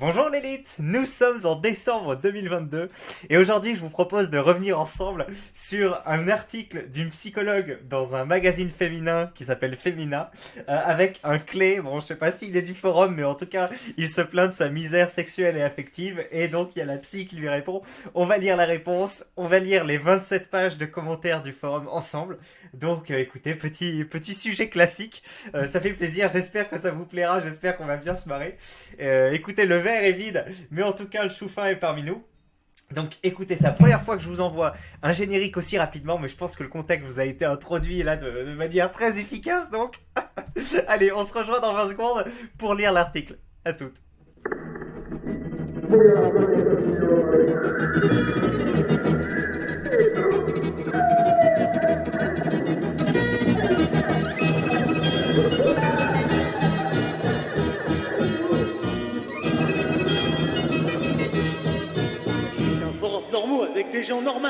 Bonjour l'élite, nous sommes en décembre 2022 et aujourd'hui je vous propose de revenir ensemble sur un article d'une psychologue dans un magazine féminin qui s'appelle Femina avec un clé, bon je sais pas s'il est du forum mais en tout cas il se plaint de sa misère sexuelle et affective et donc il y a la psy qui lui répond. On va lire la réponse, on va lire les 27 pages de commentaires du forum ensemble. Donc écoutez, petit sujet classique, ça fait plaisir, j'espère que ça vous plaira, j'espère qu'on va bien se marrer. Écoutez, le verre est vide, mais en tout cas, le chou-fin est parmi nous. Donc écoutez, c'est la première fois que je vous envoie un générique aussi rapidement, mais je pense que le contexte vous a été introduit là de manière très efficace, donc allez, on se rejoint dans 20 secondes pour lire l'article. À toutes. Un forum normaux avec des gens normaux.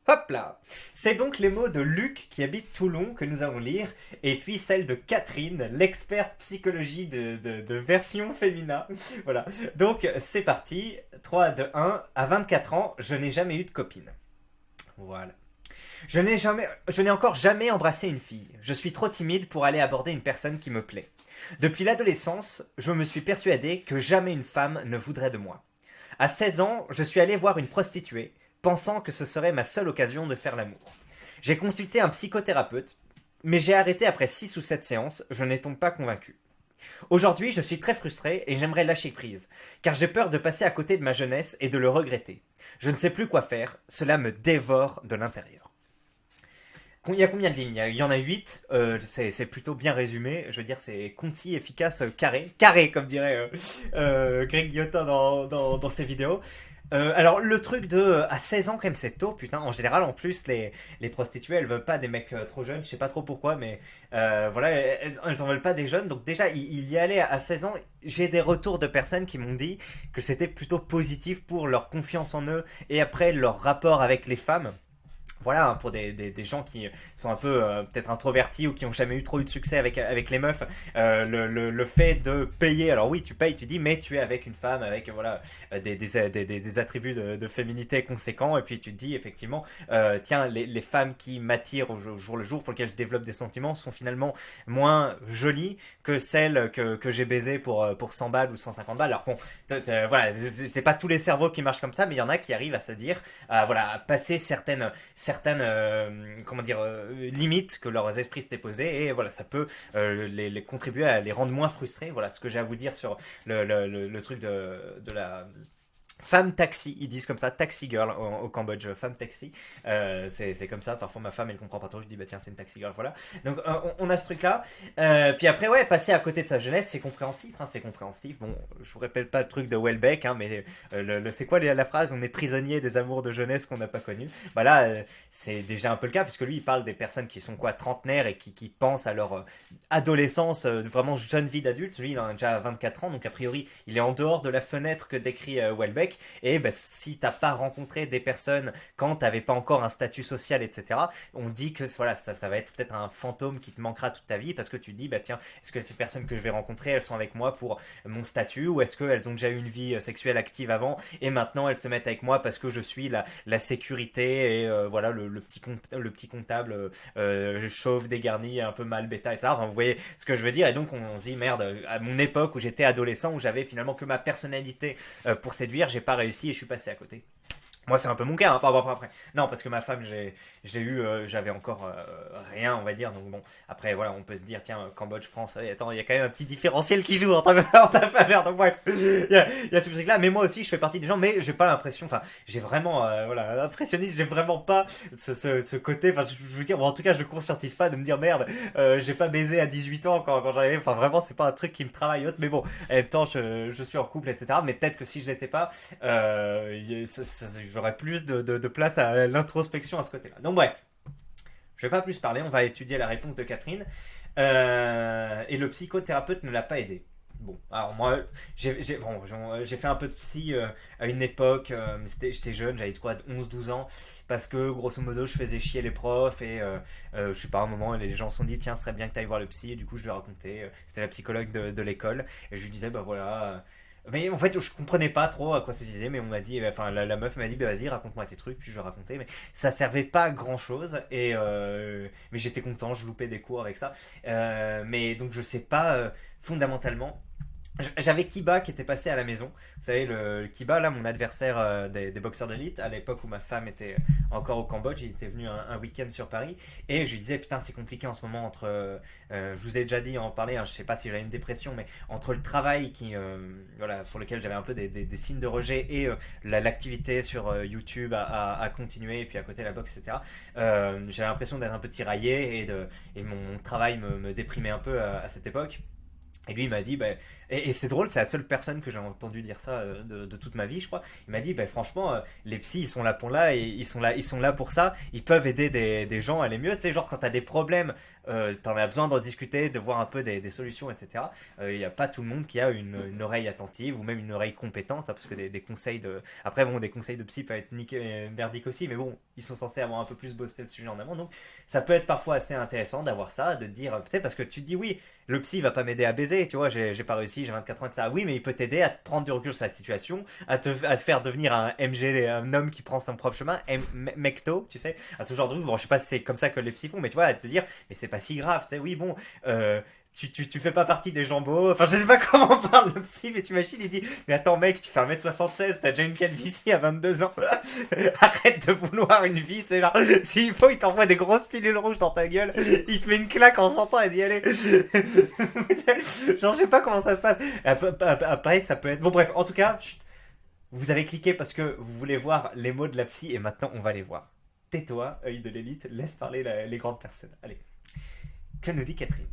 Hop là. C'est donc les mots de Luc qui habite Toulon que nous allons lire, et puis celle de Catherine, l'experte psychologie de version féminin. Voilà. Donc c'est parti. 3, 2, 1. À 24 ans, je n'ai jamais eu de copine. Voilà. Je n'ai encore jamais embrassé une fille. Je suis trop timide pour aller aborder une personne qui me plaît. Depuis l'adolescence, je me suis persuadé que jamais une femme ne voudrait de moi. À 16 ans, je suis allé voir une prostituée, pensant que ce serait ma seule occasion de faire l'amour. J'ai consulté un psychothérapeute, mais j'ai arrêté après 6 ou 7 séances, je n'étais pas convaincu. Aujourd'hui, je suis très frustré et j'aimerais lâcher prise, car j'ai peur de passer à côté de ma jeunesse et de le regretter. Je ne sais plus quoi faire, cela me dévore de l'intérieur. Il y a combien de lignes? Il y en a 8. C'est plutôt bien résumé. Je veux dire, c'est concis, efficace, carré. Carré, comme dirait Greg Guillotin dans ses vidéos. Alors, le truc à 16 ans, quand même, c'est tôt, putain. En général, en plus, les prostituées, elles veulent pas des mecs trop jeunes. Je sais pas trop pourquoi, mais voilà, elles en veulent pas des jeunes. Donc, déjà, il y allait à 16 ans. J'ai des retours de personnes qui m'ont dit que c'était plutôt positif pour leur confiance en eux et après leur rapport avec les femmes. Voilà, hein, pour des gens qui sont un peu peut-être introvertis ou qui ont jamais eu trop eu de succès avec les meufs, le fait de payer, alors oui, tu payes, tu dis, mais tu es avec une femme, avec voilà des attributs de féminité conséquents, et puis tu te dis effectivement, tiens, les femmes qui m'attirent au jour le jour, pour lesquelles je développe des sentiments, sont finalement moins jolies que celles que j'ai baisées pour 100 balles ou 150 balles. Alors bon, voilà, c'est pas tous les cerveaux qui marchent comme ça, mais il y en a qui arrivent à se dire, voilà, à passer certaines comment dire limites que leurs esprits s'étaient posées et voilà ça peut les contribuer à les rendre moins frustrés. Voilà ce que j'ai à vous dire sur le truc de la femme taxi, ils disent comme ça, taxi girl au Cambodge, femme taxi. C'est comme ça, parfois ma femme elle comprend pas trop, je dis bah tiens c'est une taxi girl, voilà. Donc on a ce truc là. Puis après ouais, passer à côté de sa jeunesse c'est compréhensif, hein, c'est compréhensif. Bon, je vous répète pas le truc de Welbeck, hein, mais c'est quoi la phrase, on est prisonnier des amours de jeunesse qu'on n'a pas connus. Bah là c'est déjà un peu le cas, puisque lui il parle des personnes qui sont quoi, trentenaires et qui pensent à leur adolescence, vraiment jeune vie d'adulte. Lui il en a déjà 24 ans, donc a priori il est en dehors de la fenêtre que décrit Welbeck. Et ben, si t'as pas rencontré des personnes quand t'avais pas encore un statut social, etc., on dit que voilà, ça va être peut-être un fantôme qui te manquera toute ta vie parce que tu te dis, bah tiens, est-ce que ces personnes que je vais rencontrer, elles sont avec moi pour mon statut ou est-ce qu'elles ont déjà eu une vie sexuelle active avant et maintenant elles se mettent avec moi parce que je suis la sécurité et voilà le petit comptable chauve, dégarni, un peu mal bêta, etc. Enfin, vous voyez ce que je veux dire, et donc on se dit, merde, à mon époque où j'étais adolescent, où j'avais finalement que ma personnalité pour séduire, j'ai pas réussi et je suis passé à côté. Moi, c'est un peu mon cas, hein. Enfin, bon, après. Non, parce que ma femme, j'ai eu, j'avais encore rien, on va dire. Donc, bon, après, voilà, on peut se dire, tiens, Cambodge, France, attends, il y a quand même un petit différentiel qui joue en ta faveur. Donc, bref, il y a ce truc-là. Mais moi aussi, je fais partie des gens, mais j'ai pas l'impression, enfin, j'ai vraiment, voilà, impressionniste, j'ai vraiment pas ce côté, enfin, je veux dire, bon, en tout cas, je le conscientise pas de me dire, merde, j'ai pas baisé à 18 ans quand j'en avais, enfin, vraiment, c'est pas un truc qui me travaille autre. Mais bon, en même temps, je suis en couple, etc. Mais peut-être que si je l'étais pas, j'aurais plus de place à l'introspection à ce côté-là. Donc bref, je vais pas plus parler, on va étudier la réponse de Catherine. Et le psychothérapeute ne l'a pas aidé. Bon, alors moi, j'ai fait un peu de psy à une époque, j'étais jeune, j'avais quoi, 11-12 ans, parce que grosso modo, je faisais chier les profs et je sais pas, à un moment, les gens se sont dit, tiens, ce serait bien que tu ailles voir le psy, et du coup, je lui ai raconté, c'était la psychologue de l'école, et je lui disais, bah voilà, Mais en fait, je comprenais pas trop à quoi ça disait, mais on m'a dit, enfin, la meuf m'a dit, bah vas-y, raconte-moi tes trucs, puis je racontais, mais ça servait pas à grand chose, mais j'étais content, je loupais des cours avec ça. Mais donc, je sais pas, fondamentalement. J'avais Kiba qui était passé à la maison. Vous savez, le Kiba, là, mon adversaire des boxeurs d'élite, à l'époque où ma femme était encore au Cambodge, il était venu un week-end sur Paris. Et je lui disais, putain, c'est compliqué en ce moment entre. Je vous ai déjà dit, en parler, hein, je sais pas si j'avais une dépression, mais entre le travail voilà, pour lequel j'avais un peu des signes de rejet et l'activité sur YouTube à continuer, et puis à côté la boxe, etc. J'avais l'impression d'être un peu tiraillé et mon travail me déprimait un peu à cette époque. Et lui, il m'a dit, bah, et c'est drôle, c'est la seule personne que j'ai entendu dire ça de toute ma vie, je crois. Il m'a dit, bah, franchement, les psys, ils sont là pour là, et ils sont là pour ça. Ils peuvent aider des gens à aller mieux. Tu sais, genre quand t'as des problèmes, t'en as besoin d'en discuter, de voir un peu des solutions, etc. Il n'y a pas tout le monde qui a une oreille attentive ou même une oreille compétente, hein, parce que des conseils de. Après, bon, des conseils de psy peuvent être merdiques aussi, mais bon, ils sont censés avoir un peu plus bossé le sujet en amont. Donc, ça peut être parfois assez intéressant d'avoir ça, de te dire, peut-être parce que tu te dis, oui, le psy va pas m'aider à baiser, tu vois, j'ai pas réussi, j'ai 24 ans, etc. Oui, mais il peut t'aider à te prendre du recul sur la situation, à te faire devenir un MG, un homme qui prend son propre chemin, mecto, tu sais, à ce genre de truc. Bon, je sais pas si c'est comme ça que les psys font, mais tu vois, à te dire, mais c'est pas si grave, tu sais, oui, bon, tu fais pas partie des jambos. Enfin, je sais pas comment on parle le psy, mais tu imagines, il dit, mais attends, mec, tu fais 1m76, t'as déjà une calvitie à 22 ans. Arrête de vouloir une vie, tu sais, genre, s'il faut, il t'envoie des grosses pilules rouges dans ta gueule, il te met une claque en sortant et d'y aller. Genre, je sais pas comment ça se passe. Après, ça peut être. Bon, bref, en tout cas, chut, vous avez cliqué parce que vous voulez voir les mots de la psy et maintenant on va les voir. Tais-toi, œil de l'élite, laisse parler les grandes personnes. Allez. Que nous dit Catherine?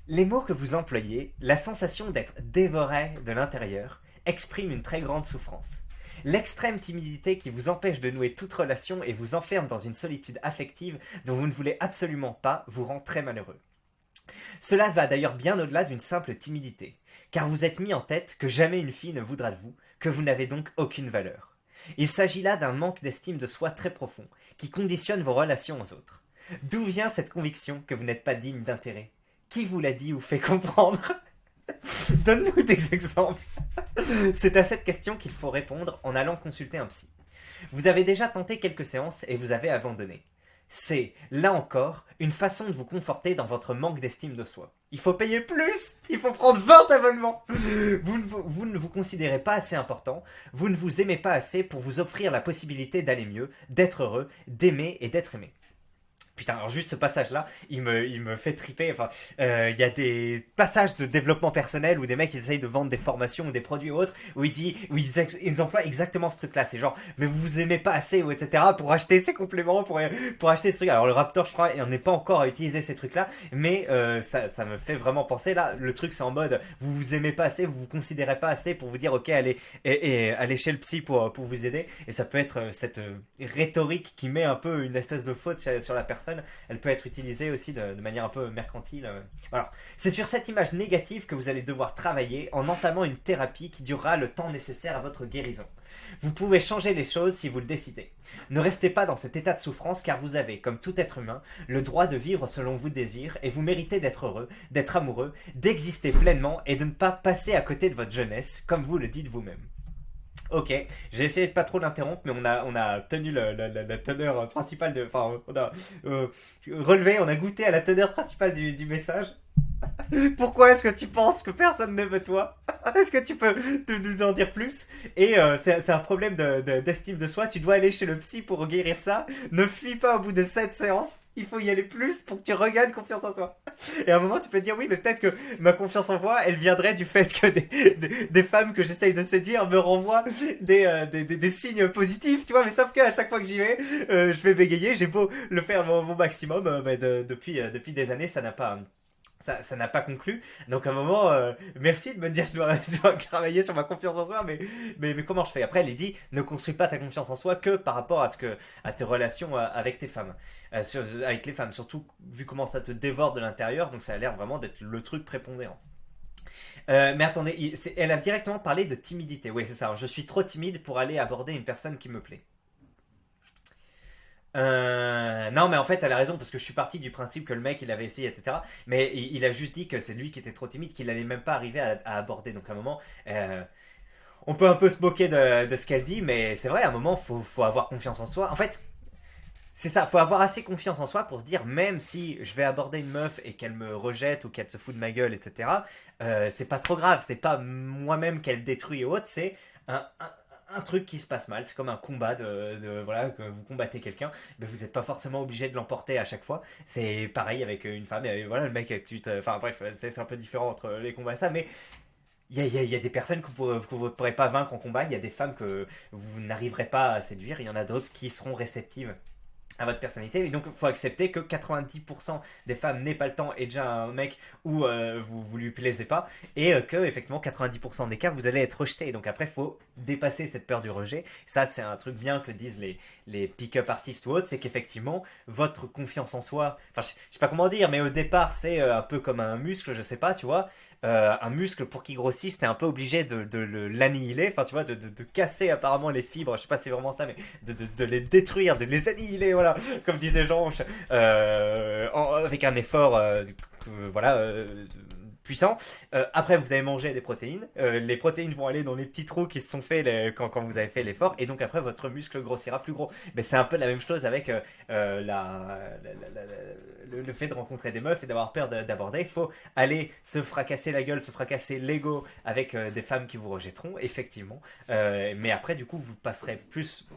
Les mots que vous employez, la sensation d'être dévoré de l'intérieur, expriment une très grande souffrance. L'extrême timidité qui vous empêche de nouer toute relation et vous enferme dans une solitude affective dont vous ne voulez absolument pas vous rend très malheureux. Cela va d'ailleurs bien au-delà d'une simple timidité, car vous êtes mis en tête que jamais une fille ne voudra de vous, que vous n'avez donc aucune valeur. Il s'agit là d'un manque d'estime de soi très profond, qui conditionne vos relations aux autres. D'où vient cette conviction que vous n'êtes pas digne d'intérêt? Qui vous l'a dit ou fait comprendre? Donne-nous des exemples. C'est à cette question qu'il faut répondre en allant consulter un psy. Vous avez déjà tenté quelques séances et vous avez abandonné. C'est, là encore, une façon de vous conforter dans votre manque d'estime de soi. Il faut payer plus. Il faut prendre 20 abonnements. Vous ne vous considérez pas assez important. Vous ne vous aimez pas assez pour vous offrir la possibilité d'aller mieux, d'être heureux, d'aimer et d'être aimé. Putain, alors juste ce passage-là, il me fait triper. Enfin, y a des passages de développement personnel où des mecs ils essayent de vendre des formations ou des produits ou autres, où ils emploient exactement ce truc-là. C'est genre, mais vous vous aimez pas assez ou etc. pour acheter ces compléments, pour acheter ce truc. Alors le Raptor, je crois, il n'en est pas encore à utiliser ces trucs-là, mais ça me fait vraiment penser là. Le truc, c'est en mode, vous vous aimez pas assez, vous vous considérez pas assez pour vous dire, ok, allez, allez chez le psy pour vous aider. Et ça peut être cette rhétorique qui met un peu une espèce de faute sur la personne. Elle peut être utilisée aussi de manière un peu mercantile. Alors, c'est sur cette image négative que vous allez devoir travailler en entamant une thérapie qui durera le temps nécessaire à votre guérison. Vous pouvez changer les choses si vous le décidez. Ne restez pas dans cet état de souffrance car vous avez, comme tout être humain, le droit de vivre selon vos désirs et vous méritez d'être heureux, d'être amoureux, d'exister pleinement et de ne pas passer à côté de votre jeunesse, comme vous le dites vous-même. Ok, j'ai essayé de pas trop l'interrompre, mais on a tenu la teneur principale de. Enfin, on a relevé, on a goûté à la teneur principale du message. Pourquoi est-ce que tu penses que personne n'aime toi? Est-ce que tu peux nous en dire plus? Et c'est un problème d'estime de soi. Tu dois aller chez le psy pour guérir ça. Ne fuis pas au bout de 7 séances. Il faut y aller plus pour que tu regagnes confiance en soi. Et à un moment, tu peux te dire oui, mais peut-être que ma confiance en moi, elle viendrait du fait que des femmes que j'essaye de séduire me renvoient des signes positifs, tu vois. Mais sauf qu'à chaque fois que j'y vais, je vais bégayer. J'ai beau le faire mon maximum, depuis des années, ça n'a pas. Ça n'a pas conclu. Donc à un moment, merci de me dire je dois travailler sur ma confiance en soi, mais comment je fais? Après, elle dit ne construis pas ta confiance en soi que par rapport à tes relations avec tes femmes, avec les femmes, surtout vu comment ça te dévore de l'intérieur. Donc ça a l'air vraiment d'être le truc prépondérant. Mais attendez, elle a directement parlé de timidité. Oui, c'est ça. Je suis trop timide pour aller aborder une personne qui me plaît. Non, mais en fait, elle a raison parce que je suis parti du principe que le mec il avait essayé, etc. Mais il a juste dit que c'est lui qui était trop timide, qu'il allait même pas arriver à aborder. Donc à un moment, on peut un peu se moquer de ce qu'elle dit, mais c'est vrai, à un moment, faut avoir confiance en soi. En fait, c'est ça, faut avoir assez confiance en soi pour se dire, même si je vais aborder une meuf et qu'elle me rejette ou qu'elle se fout de ma gueule, etc., c'est pas trop grave, c'est pas moi-même qu'elle détruit et autres, c'est un truc qui se passe mal, c'est comme un combat voilà, que vous combattez quelqu'un, mais vous n'êtes pas forcément obligé de l'emporter à chaque fois. C'est pareil avec une femme, et voilà, le mec, enfin bref, c'est un peu différent entre les combats et ça, mais il y a des personnes que vous ne pourrez pas vaincre en combat, il y a des femmes que vous n'arriverez pas à séduire, il y en a d'autres qui seront réceptives à votre personnalité. Et donc, il faut accepter que 90% des femmes n'aient pas le temps et déjà un mec où vous lui plaisez pas. Et que, effectivement, 90% des cas, vous allez être rejeté. Et donc, après, il faut dépasser cette peur du rejet. Ça, c'est un truc bien que disent les pick-up artistes ou autres. C'est qu'effectivement, votre confiance en soi. Enfin, je sais pas comment dire, mais au départ, c'est un peu comme un muscle, je sais pas, tu vois. Un muscle pour qu'il grossisse, t'es un peu obligé de l'annihiler, enfin tu vois, de casser apparemment les fibres, je sais pas si c'est vraiment ça, mais de les détruire, de les annihiler, voilà, comme disait Jean, avec un effort, voilà, puissant. Après, vous avez mangé des protéines. Les protéines vont aller dans les petits trous qui se sont faits quand vous avez fait l'effort. Et donc, après, votre muscle grossira plus gros. Mais c'est un peu la même chose avec le fait de rencontrer des meufs et d'avoir peur d'aborder. Il faut aller se fracasser la gueule, se fracasser l'ego avec des femmes qui vous rejetteront, effectivement. Mais après, du coup, vous passerez plus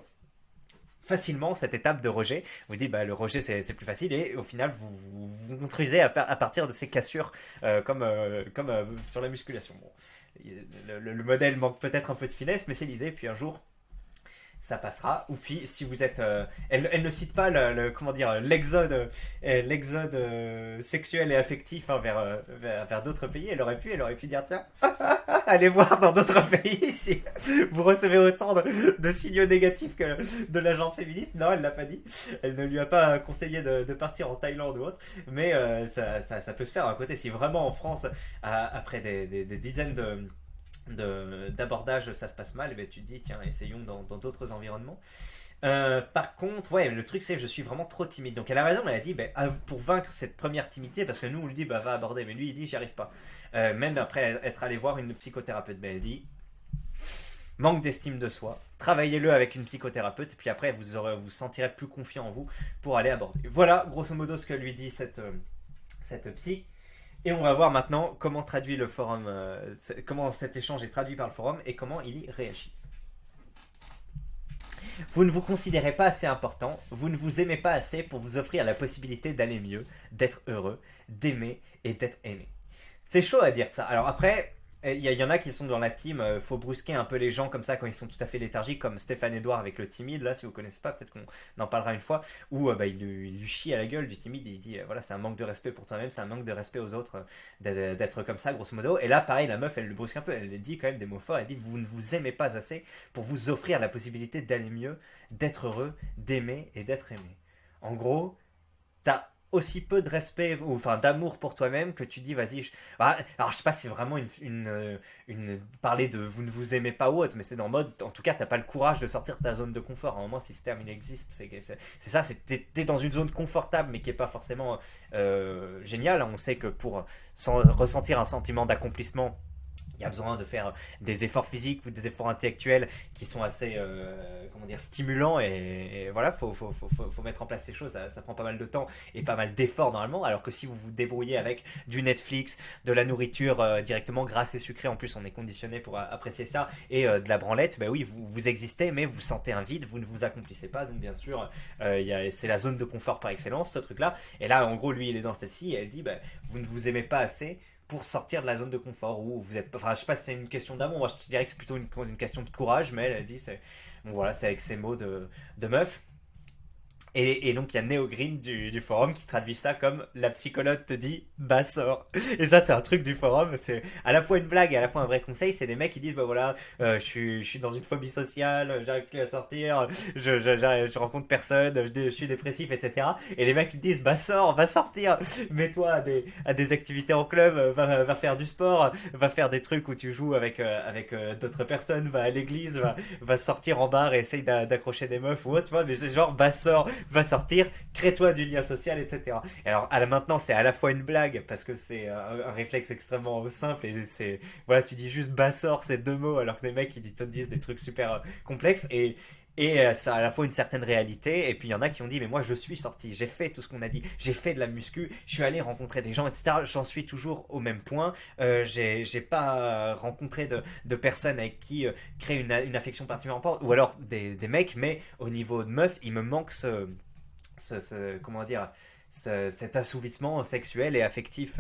facilement cette étape de rejet. Vous dites, bah, le rejet c'est plus facile et au final vous construisez à partir de ces cassures comme sur la musculation. Bon, le modèle manque peut-être un peu de finesse, mais c'est l'idée. Puis un jour, ça passera. Ou puis, si vous êtes, elle ne cite pas comment dire, l'exode sexuel et affectif hein, vers d'autres pays. Elle aurait pu dire tiens, allez voir dans d'autres pays si vous recevez autant de signaux négatifs que de la gente féminine. Non, elle l'a pas dit. Elle ne lui a pas conseillé de partir en Thaïlande ou autre. Mais ça peut se faire à côté. Si vraiment en France, après des dizaines d'abordage ça se passe mal, et ben tu te dis tiens essayons dans d'autres environnements. Par contre ouais le truc c'est je suis vraiment trop timide, donc elle a raison, elle a dit ben, pour vaincre cette première timidité, parce que nous on lui dit bah va aborder, mais lui il dit j'y arrive pas, même après être allé voir une psychothérapeute, ben elle dit manque d'estime de soi, travaillez-le avec une psychothérapeute et puis après vous sentirez plus confiant en vous pour aller aborder. Voilà grosso modo ce que lui dit cette psy. Et on va voir maintenant comment traduit le forum, comment cet échange est traduit par le forum et comment il y réagit. Vous ne vous considérez pas assez important, vous ne vous aimez pas assez pour vous offrir la possibilité d'aller mieux, d'être heureux, d'aimer et d'être aimé. C'est chaud à dire ça. Alors après, il y en a qui sont dans la team, faut brusquer un peu les gens comme ça quand ils sont tout à fait léthargiques, comme Stéphane Edouard avec le timide, là si vous connaissez pas, peut-être qu'on en parlera une fois, où bah, il lui chie à la gueule du timide, et il dit voilà c'est un manque de respect pour toi-même, c'est un manque de respect aux autres d'être comme ça grosso modo, et là pareil la meuf elle le brusque un peu, elle dit quand même des mots forts, elle dit vous ne vous aimez pas assez pour vous offrir la possibilité d'aller mieux, d'être heureux, d'aimer et d'être aimé. En gros, t'as aussi peu de respect ou enfin d'amour pour toi-même que tu dis vas-y alors je sais pas si c'est vraiment parler de vous ne vous aimez pas ou autre, mais c'est dans le mode en tout cas t'as pas le courage de sortir de ta zone de confort. À un moment si ce terme il existe c'est ça, c'est t'es dans une zone confortable mais qui est pas forcément géniale. On sait que pour ressentir un sentiment d'accomplissement il y a besoin de faire des efforts physiques ou des efforts intellectuels qui sont assez comment dire, stimulants, et voilà, faut mettre en place ces choses, ça prend pas mal de temps et pas mal d'efforts normalement, alors que si vous vous débrouillez avec du Netflix, de la nourriture directement grasse et sucrée, en plus on est conditionné pour apprécier ça, et de la branlette, bah oui, vous existez mais vous sentez un vide, vous ne vous accomplissez pas, donc bien sûr c'est la zone de confort par excellence ce truc là, et là en gros lui il est dans celle-ci et elle dit bah, vous ne vous aimez pas assez pour sortir de la zone de confort où vous êtes. Enfin, je sais pas si c'est une question d'amour, moi je dirais que c'est plutôt une question de courage, mais elle dit, bon voilà, c'est avec ces mots de meuf. Et donc il y a Neo Green du forum qui traduit ça comme la psychologue te dit bah sors. Et ça c'est un truc du forum, c'est à la fois une blague et à la fois un vrai conseil. C'est des mecs qui disent bah voilà je suis dans une phobie sociale, j'arrive plus à sortir, je rencontre personne, je suis dépressif, etc. Et les mecs qui disent bah sors, va sortir, mets-toi à des activités en club, va faire du sport, va faire des trucs où tu joues avec d'autres personnes, va à l'église, va sortir en bar et essaye d'accrocher des meufs ou autre, tu vois, mais c'est genre bah sors, va sortir, crée-toi du lien social, etc. Et alors maintenant c'est à la fois une blague parce que c'est un réflexe extrêmement simple et c'est voilà, tu dis juste bassor ces deux mots alors que les mecs ils te disent des trucs super complexes et ça a à la fois une certaine réalité, et puis il y en a qui ont dit mais moi je suis sorti, j'ai fait tout ce qu'on a dit, j'ai fait de la muscu, je suis allé rencontrer des gens, etc. J'en suis toujours au même point, j'ai pas rencontré de personnes avec qui créer une affection particulièrement forte, ou alors des mecs, mais au niveau de meuf, il me manque comment dire, cet assouvissement sexuel et affectif.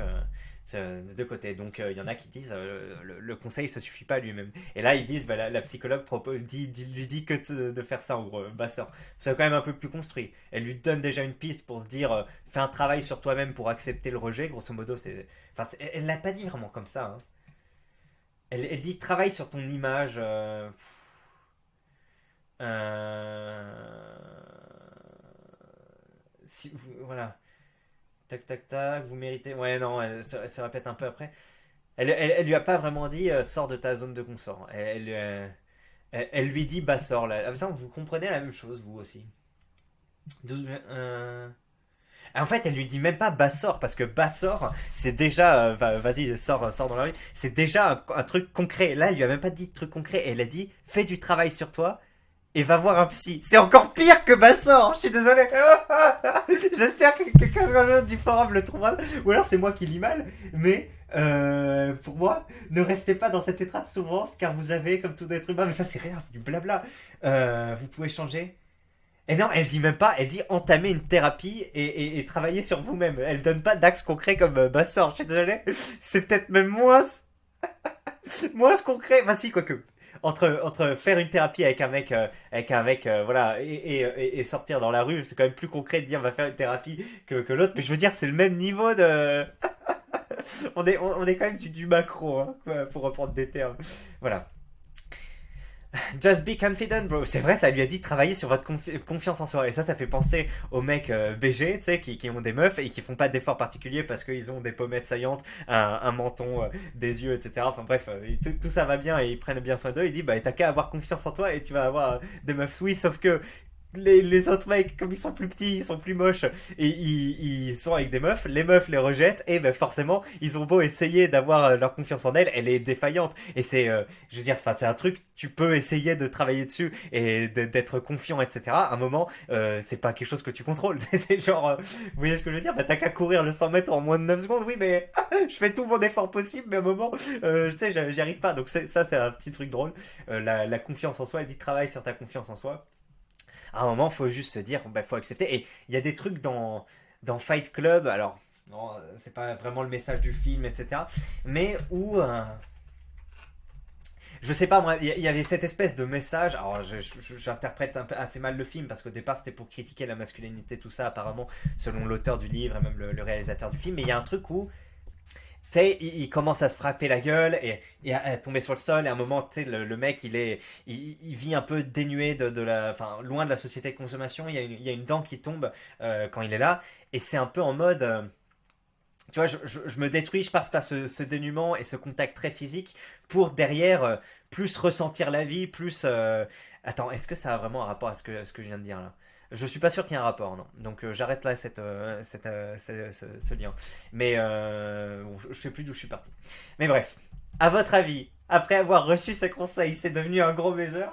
De deux côtés. Donc il y en a qui disent le conseil se suffit pas lui-même. Et là ils disent bah, la psychologue lui dit que de faire ça en gros, basseur. C'est quand même un peu plus construit. Elle lui donne déjà une piste pour se dire fais un travail sur toi-même pour accepter le rejet. Grosso modo c'est. Enfin elle l'a pas dit vraiment comme ça. Hein. Elle dit travaille sur ton image. Euh, voilà. Tac, tac, tac, vous méritez. Ouais, non, elle se répète un peu après. Elle lui a pas vraiment dit sors de ta zone de confort. Elle lui dit bah sors là. Ah, putain, vous comprenez la même chose, vous aussi. 12, en fait, elle lui dit même pas bah sors parce que bah sors, c'est déjà vas-y sors dans la rue. C'est déjà un truc concret. Là, elle lui a même pas dit de truc concret. Elle a dit fais du travail sur toi et va voir un psy. C'est encore pire que Bassor. Je suis désolé. J'espère que quelqu'un du forum le trouvera. Ou alors c'est moi qui lis mal. Mais pour moi, ne restez pas dans cet état de souffrance car vous avez, comme tout être humain, mais ça c'est rien, c'est du blabla. Vous pouvez changer. Et non, elle dit même pas, elle dit entamer une thérapie et travailler sur vous-même. Elle donne pas d'axe concret comme Bassor. Je suis désolé. C'est peut-être même moins concret. Enfin si, quoique. Entre faire une thérapie avec un mec voilà, et sortir dans la rue, c'est quand même plus concret de dire on va faire une thérapie que l'autre. Mais je veux dire, c'est le même niveau de. On est quand même du macro, hein, pour reprendre des termes. Voilà. Just be confident, bro. C'est vrai, ça lui a dit travailler sur votre confiance en soi. Et ça fait penser aux mecs BG, tu sais, qui ont des meufs et qui font pas d'efforts particuliers parce qu'ils ont des pommettes saillantes, un menton, des yeux, etc. Enfin bref, tout ça va bien et ils prennent bien soin d'eux. Il dit, bah, t'as qu'à avoir confiance en toi et tu vas avoir des meufs. Oui, sauf que les autres mecs, comme ils sont plus petits, ils sont plus moches, et ils sont avec des meufs, les meufs les rejettent, et ben forcément, ils ont beau essayer d'avoir leur confiance en elle, elle est défaillante. Et c'est, je veux dire, c'est un truc, tu peux essayer de travailler dessus et d'être confiant, etc. À un moment, c'est pas quelque chose que tu contrôles. C'est genre, vous voyez ce que je veux dire? Bah t'as qu'à courir le 100 mètres en moins de 9 secondes, oui, mais je fais tout mon effort possible, mais à un moment, tu sais, j'y arrive pas. Donc ça, c'est un petit truc drôle. La confiance en soi, elle dit travaille sur ta confiance en soi. À un moment, faut juste se dire, bah, faut accepter. Et il y a des trucs dans Fight Club, alors, non, c'est pas vraiment le message du film, etc. Mais où, je sais pas moi, il y avait cette espèce de message. Alors, j'interprète un peu assez mal le film parce qu'au départ c'était pour critiquer la masculinité, tout ça, apparemment, selon l'auteur du livre et même le réalisateur du film. Mais il y a un truc où tu sais, il commence à se frapper la gueule et à tomber sur le sol. Et à un moment, tu sais, le mec, il vit un peu dénué enfin, loin de la société de consommation. Il y a une dent qui tombe quand il est là. Et c'est un peu en mode, tu vois, je me détruis, je passe par ce dénuement et ce contact très physique pour derrière plus ressentir la vie, plus. Attends, est-ce que ça a vraiment un rapport à ce que je viens de dire là? Je suis pas sûr qu'il y ait un rapport, non. Donc j'arrête là ce lien. Mais bon, je sais plus d'où je suis parti. Mais bref, à votre avis, après avoir reçu ce conseil, c'est devenu un gros baiser?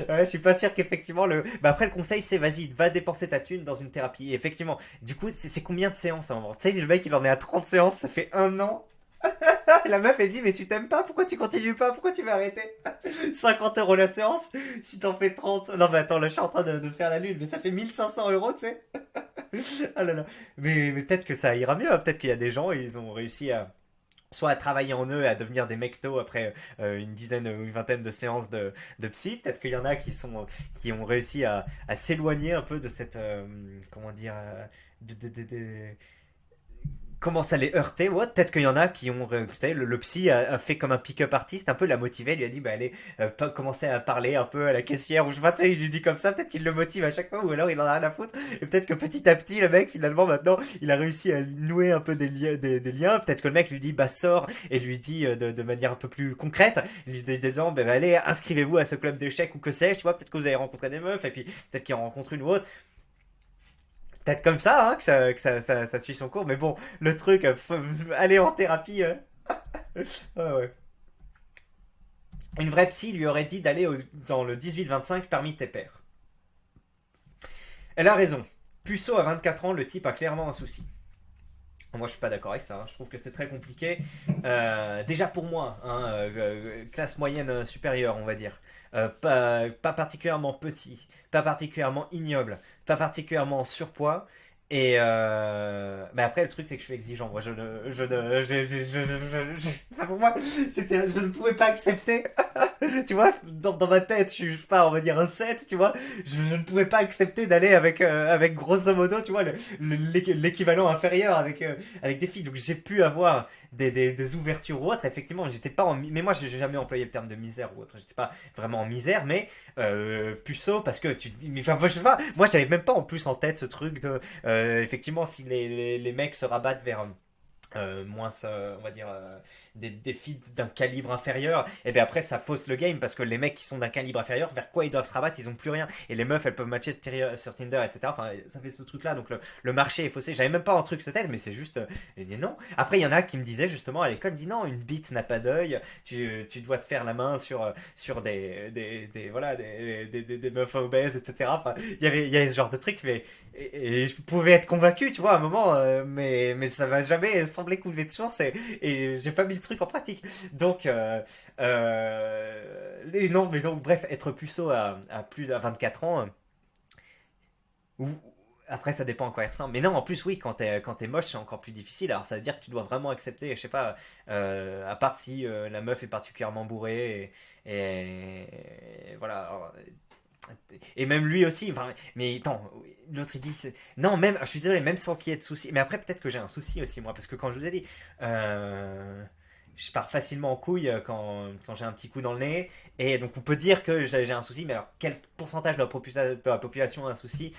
Ouais, je suis pas sûr qu'effectivement Bah après le conseil c'est vas-y, va dépenser ta thune dans une thérapie. Et effectivement, du coup c'est combien de séances à un moment? Tu sais, le mec il en est à 30 séances, ça fait un an. Et la meuf elle dit mais tu t'aimes pas? Pourquoi tu continues pas? Pourquoi tu veux arrêter? 50 € la séance si t'en fais 30. Non mais attends, là je suis en train de faire la lune, mais ça fait 1 500 € tu sais. Ah là là. Mais peut-être que ça ira mieux, hein. Peut-être qu'il y a des gens ils ont réussi à soit à travailler en eux et à devenir des mectos après une dizaine ou une vingtaine de séances de psy. Peut-être qu'il y en a qui ont réussi à s'éloigner un peu de cette comment dire de- commence à les heurter, ouais, peut-être qu'il y en a qui ont, vous savez, le psy a fait comme un pick-up artiste, un peu l'a motivé, lui a dit, bah allez, commencer à parler un peu à la caissière, ou je sais pas, tu sais, il lui dit comme ça, peut-être qu'il le motive à chaque fois, ou alors il en a rien à foutre, et peut-être que petit à petit, le mec, finalement, maintenant, il a réussi à nouer un peu des liens, peut-être que le mec lui dit, bah sors, et lui dit de manière un peu plus concrète, lui disant, bah allez, inscrivez-vous à ce club d'échecs, ou que sais-je, tu vois, peut-être que vous allez rencontrer des meufs, et puis peut-être qu'il en rencontre une ou autre, peut-être comme ça, hein, ça suit son cours, mais bon, le truc, aller en thérapie, ouais, ouais. Une vraie psy lui aurait dit d'aller dans le 18-25 parmi tes pairs. Elle a raison. Puceau à 24 ans, le type a clairement un souci. Moi, je suis pas d'accord avec ça. Hein. Je trouve que c'est très compliqué. Déjà pour moi, hein, classe moyenne supérieure, on va dire. Pas particulièrement petit, pas particulièrement ignoble, pas particulièrement en surpoids. Mais après, le truc, c'est que je suis exigeant. Moi, enfin, pour moi, je ne pouvais pas accepter. Tu vois, dans ma tête, je suis pas, on va dire un 7 tu vois. Je ne pouvais pas accepter d'aller avec grosso modo, tu vois, l'équivalent inférieur avec des filles. Donc j'ai pu avoir des ouvertures ou autres. Effectivement, j'étais pas mais moi, j'ai jamais employé le terme de misère ou autre. J'étais pas vraiment en misère, mais puceau, parce que enfin, moi, je sais pas, moi, j'avais même pas en plus en tête ce truc de. Effectivement, si les mecs se rabattent vers moins, on va dire, des filles d'un calibre inférieur, et bien après ça fausse le game parce que les mecs qui sont d'un calibre inférieur, vers quoi ils doivent se rabattre, ils ont plus rien. Et les meufs elles peuvent matcher sur Tinder, etc. Enfin, ça fait ce truc là, donc le marché est faussé. J'avais même pas un truc sur tête, mais c'est juste. J'ai dit non. Après, il y en a qui me disaient justement à l'école, dit non, une bite n'a pas d'œil, tu dois te faire la main sur voilà, des meufs obèses, etc. Enfin, il y avait ce genre de truc, mais. Et je pouvais être convaincu, tu vois, à un moment, mais ça m'a jamais semblé couler de source et j'ai pas mis le truc en pratique. Donc, et non, mais donc, bref, être puceau à plus à 24 ans, ou, après ça dépend à quoi il ressemble. Mais non, en plus, oui, quand t'es moche, c'est encore plus difficile. Alors ça veut dire que tu dois vraiment accepter, je sais pas, à part si la meuf est particulièrement bourrée et voilà. Alors, et même lui aussi, enfin, mais attends, l'autre il dit, non, même, je suis désolé, même sans qu'il y ait de soucis, mais après peut-être que j'ai un souci aussi, moi, parce que quand je vous ai dit, euh, je pars facilement en couille quand j'ai un petit coup dans le nez, et donc on peut dire que j'ai un souci, mais alors quel pourcentage de la population a un souci?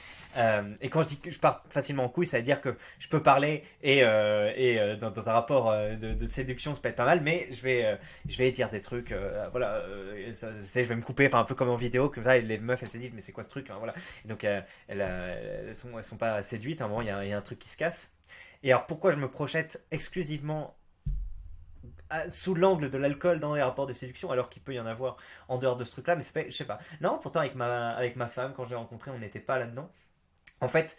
Et quand je dis que je pars facilement en couille, ça veut dire que je peux parler dans un rapport de séduction, ça peut être pas mal, mais je vais dire des trucs, voilà, je vais me couper, enfin un peu comme en vidéo, comme ça, et les meufs elles se disent mais c'est quoi ce truc, hein, voilà. Et donc elles sont pas séduites, à un moment il y a un truc qui se casse. Et alors pourquoi je me projette exclusivement sous l'angle de l'alcool dans les rapports de séduction alors qu'il peut y en avoir en dehors de ce truc là, mais c'est pas, je sais pas. Non, pourtant avec ma femme quand je l'ai rencontrée on n'était pas là-dedans. En fait,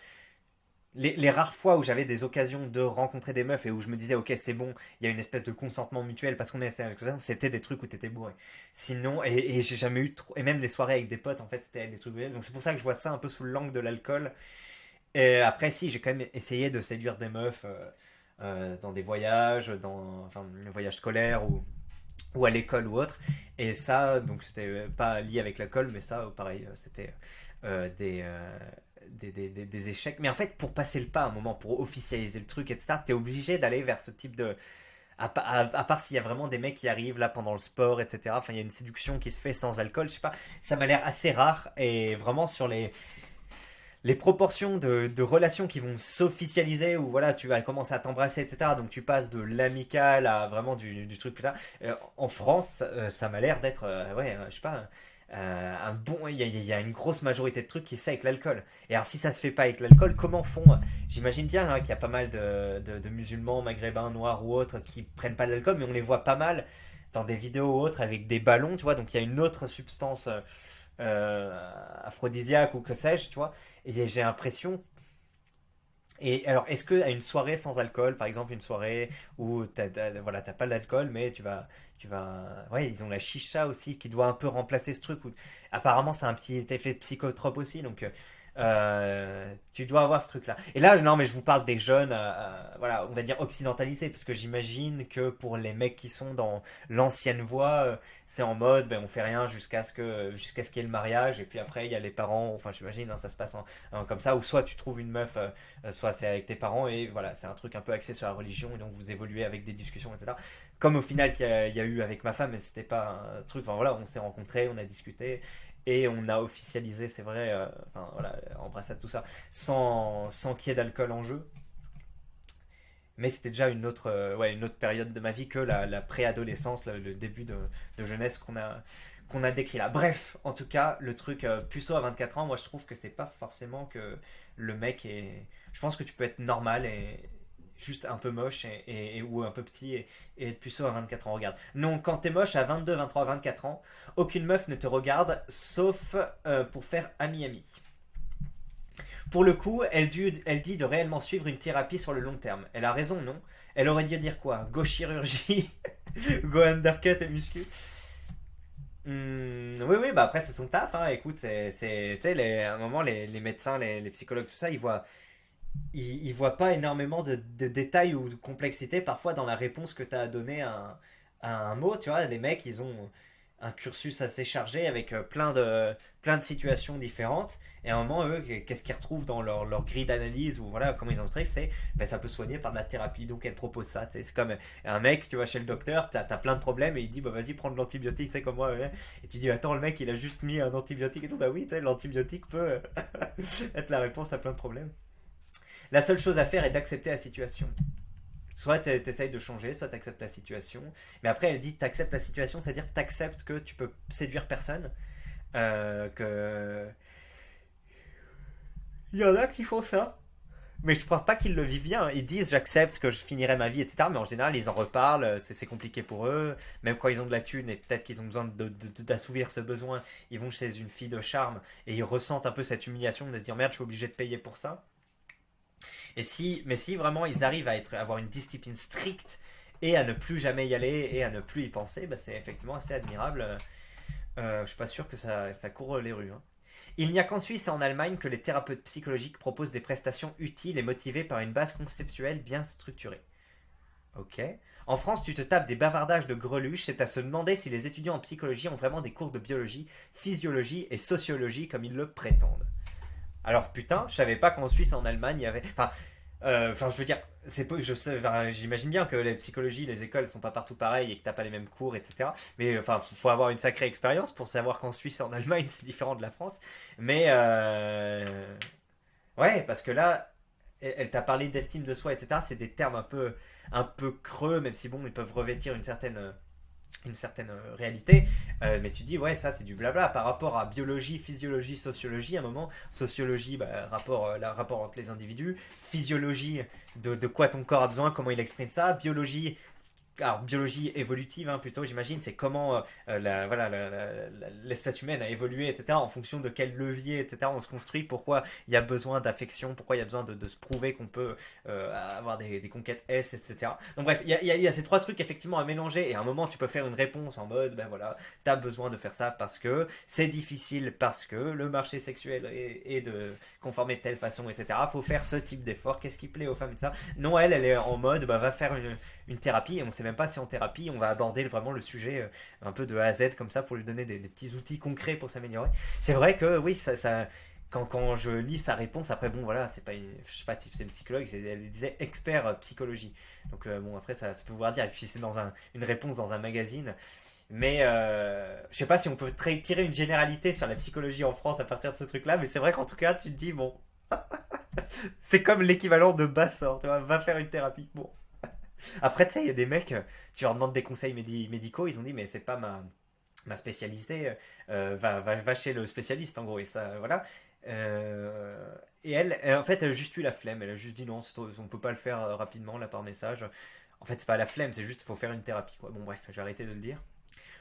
les rares fois où j'avais des occasions de rencontrer des meufs et où je me disais ok c'est bon, il y a une espèce de consentement mutuel parce qu'on est assez avec ça, c'était des trucs où t'étais bourré. Sinon, et j'ai jamais eu trop, et même les soirées avec des potes en fait c'était des trucs, donc c'est pour ça que je vois ça un peu sous l'angle de l'alcool. Et après si j'ai quand même essayé de séduire des meufs dans des voyages, enfin un voyage scolaire ou à l'école ou autre. Et ça, donc c'était pas lié avec l'alcool, mais ça, pareil, c'était des échecs. Mais en fait, pour passer le pas, un moment, pour officialiser le truc, etc., t'es obligé d'aller vers ce type de. À part s'il y a vraiment des mecs qui arrivent là pendant le sport, etc. Enfin, il y a une séduction qui se fait sans alcool, je sais pas. Ça m'a l'air assez rare et vraiment sur les proportions de relations qui vont s'officialiser où voilà tu vas commencer à t'embrasser etc donc tu passes de l'amical à vraiment du truc plus tard. En France ça m'a l'air d'être ouais je sais pas un bon il y a une grosse majorité de trucs qui se fait avec l'alcool et alors si ça se fait pas avec l'alcool comment font, j'imagine bien hein, qu'il y a pas mal de musulmans maghrébins noirs ou autres qui prennent pas de l'alcool mais on les voit pas mal dans des vidéos ou autres avec des ballons tu vois donc il y a une autre substance aphrodisiaque ou que sais-je, tu vois. Et j'ai l'impression. Et alors, est-ce que à une soirée sans alcool, par exemple une soirée où voilà, t'as pas d'alcool, mais ouais, ils ont la chicha aussi qui doit un peu remplacer ce truc. Où, apparemment, c'est un petit effet psychotrope aussi, donc Tu dois avoir ce truc-là. Et là, non, mais je vous parle des jeunes, voilà, on va dire occidentalisés, parce que j'imagine que pour les mecs qui sont dans l'ancienne voie, c'est en mode, ben, on fait rien jusqu'à ce qu'il y ait le mariage, et puis après, il y a les parents, enfin, j'imagine, hein, ça se passe comme ça, ou soit tu trouves une meuf, soit c'est avec tes parents, et voilà, c'est un truc un peu axé sur la religion, et donc vous évoluez avec des discussions, etc. Comme au final il y a eu avec ma femme, mais c'était pas un truc, enfin voilà, on s'est rencontrés, on a discuté, et on a officialisé, c'est vrai, enfin voilà, embrassade, tout ça, sans qu'il y ait d'alcool en jeu. Mais c'était déjà ouais, une autre période de ma vie que la préadolescence, le début de jeunesse qu'on a décrit là. Bref, en tout cas, le truc puceau à 24 ans, moi je trouve que c'est pas forcément que le mec est. Je pense que tu peux être normal et juste un peu moche ou un peu petit et être puceau à 24 ans. Regarde. Non, quand t'es moche à 22, 23, 24 ans, aucune meuf ne te regarde sauf pour faire ami-ami. Pour le coup, elle dit de réellement suivre une thérapie sur le long terme. Elle a raison, non? Elle aurait dû dire quoi? Go chirurgie, go undercut et muscu. Oui, oui, bah après c'est son taf, hein. Écoute, tu sais, à un moment, les médecins, les psychologues, tout ça, ils voient pas énormément de détails ou de complexité parfois dans la réponse que tu as donnée à un mot. Tu vois, les mecs, ils ont un cursus assez chargé avec plein de situations différentes. Et à un moment, eux, qu'est-ce qu'ils retrouvent dans leur grille d'analyse ou voilà, comment ils ont traité, c'est ben, ça peut se soigner par de la thérapie. Donc elle propose ça. Tu sais, c'est comme un mec, tu vas chez le docteur, t'as plein de problèmes et il dit bah vas-y, prends de l'antibiotique, tu sais, comme moi. Ouais. Et tu dis attends, le mec, il a juste mis un antibiotique et tout. Bah oui, tu sais, l'antibiotique peut être la réponse à plein de problèmes. La seule chose à faire est d'accepter la situation. Soit t'essayes de changer, soit t'acceptes la situation. Mais après, elle dit t'acceptes la situation, c'est-à-dire que t'acceptes que tu peux séduire personne. Que. Il y en a qui font ça. Mais je crois pas qu'ils le vivent bien. Ils disent j'accepte que je finirai ma vie, etc. Mais en général, ils en reparlent. C'est compliqué pour eux. Même quand ils ont de la thune et peut-être qu'ils ont besoin d'assouvir ce besoin, ils vont chez une fille de charme et ils ressentent un peu cette humiliation de se dire merde, je suis obligé de payer pour ça. Mais si vraiment ils arrivent à avoir une discipline stricte et à ne plus jamais y aller et à ne plus y penser, bah c'est effectivement assez admirable. Je suis pas sûr que ça court les rues, hein. Il n'y a qu'en Suisse et en Allemagne que les thérapeutes psychologiques proposent des prestations utiles et motivées par une base conceptuelle bien structurée. Ok. En France, tu te tapes des bavardages de greluches, c'est à se demander si les étudiants en psychologie ont vraiment des cours de biologie, physiologie et sociologie comme ils le prétendent. Alors putain, je savais pas qu'en Suisse et en Allemagne il y avait. Enfin, je veux dire, je sais, enfin, j'imagine bien que les psychologies, les écoles sont pas partout pareilles et que t'as pas les mêmes cours, etc. Mais enfin, faut avoir une sacrée expérience pour savoir qu'en Suisse et en Allemagne c'est différent de la France. Mais ouais, parce que là, elle t'a parlé d'estime de soi, etc. C'est des termes un peu creux, même si bon, ils peuvent revêtir une certaine réalité, mais tu dis ouais ça c'est du blabla par rapport à biologie, physiologie, sociologie. À un moment, sociologie, bah, rapport entre les individus, physiologie de quoi ton corps a besoin, comment il exprime ça, biologie, alors biologie évolutive, hein, plutôt j'imagine, c'est comment voilà, l'espèce humaine a évolué, etc. En fonction de quel levier, etc. On se construit, pourquoi il y a besoin d'affection, pourquoi il y a besoin de se prouver qu'on peut avoir des conquêtes S, etc. Donc bref, il y a ces trois trucs effectivement à mélanger et à un moment tu peux faire une réponse en mode, ben voilà, t'as besoin de faire ça parce que c'est difficile, parce que le marché sexuel est de conformer de telle façon, etc. Faut faire ce type d'effort, qu'est-ce qui plaît aux femmes, etc. Non, elle est en mode, bah, va faire une thérapie et on sait même pas si en thérapie on va aborder vraiment le sujet un peu de A à Z comme ça pour lui donner des petits outils concrets pour s'améliorer. C'est vrai que oui, quand je lis sa réponse, après bon voilà, c'est pas je sais pas si c'est une psychologue, elle disait expert psychologie. Donc bon après ça peut vouloir dire, et puis c'est dans une réponse dans un magazine. Mais je sais pas si on peut tirer une généralité sur la psychologie en France à partir de ce truc là, mais c'est vrai qu'en tout cas tu te dis bon, c'est comme l'équivalent de Bassor, tu vois, va faire une thérapie. Bon. Après, tu sais, il y a des mecs, tu leur demandes des conseils médicaux, ils ont dit, mais c'est pas ma spécialité, va chez le spécialiste, en gros, et ça, voilà. Et en fait, elle a juste eu la flemme, elle a juste dit non, on peut pas le faire rapidement, là, par message. En fait, c'est pas la flemme, c'est juste, il faut faire une thérapie, quoi. Bon, bref, je vais arrêter de le dire.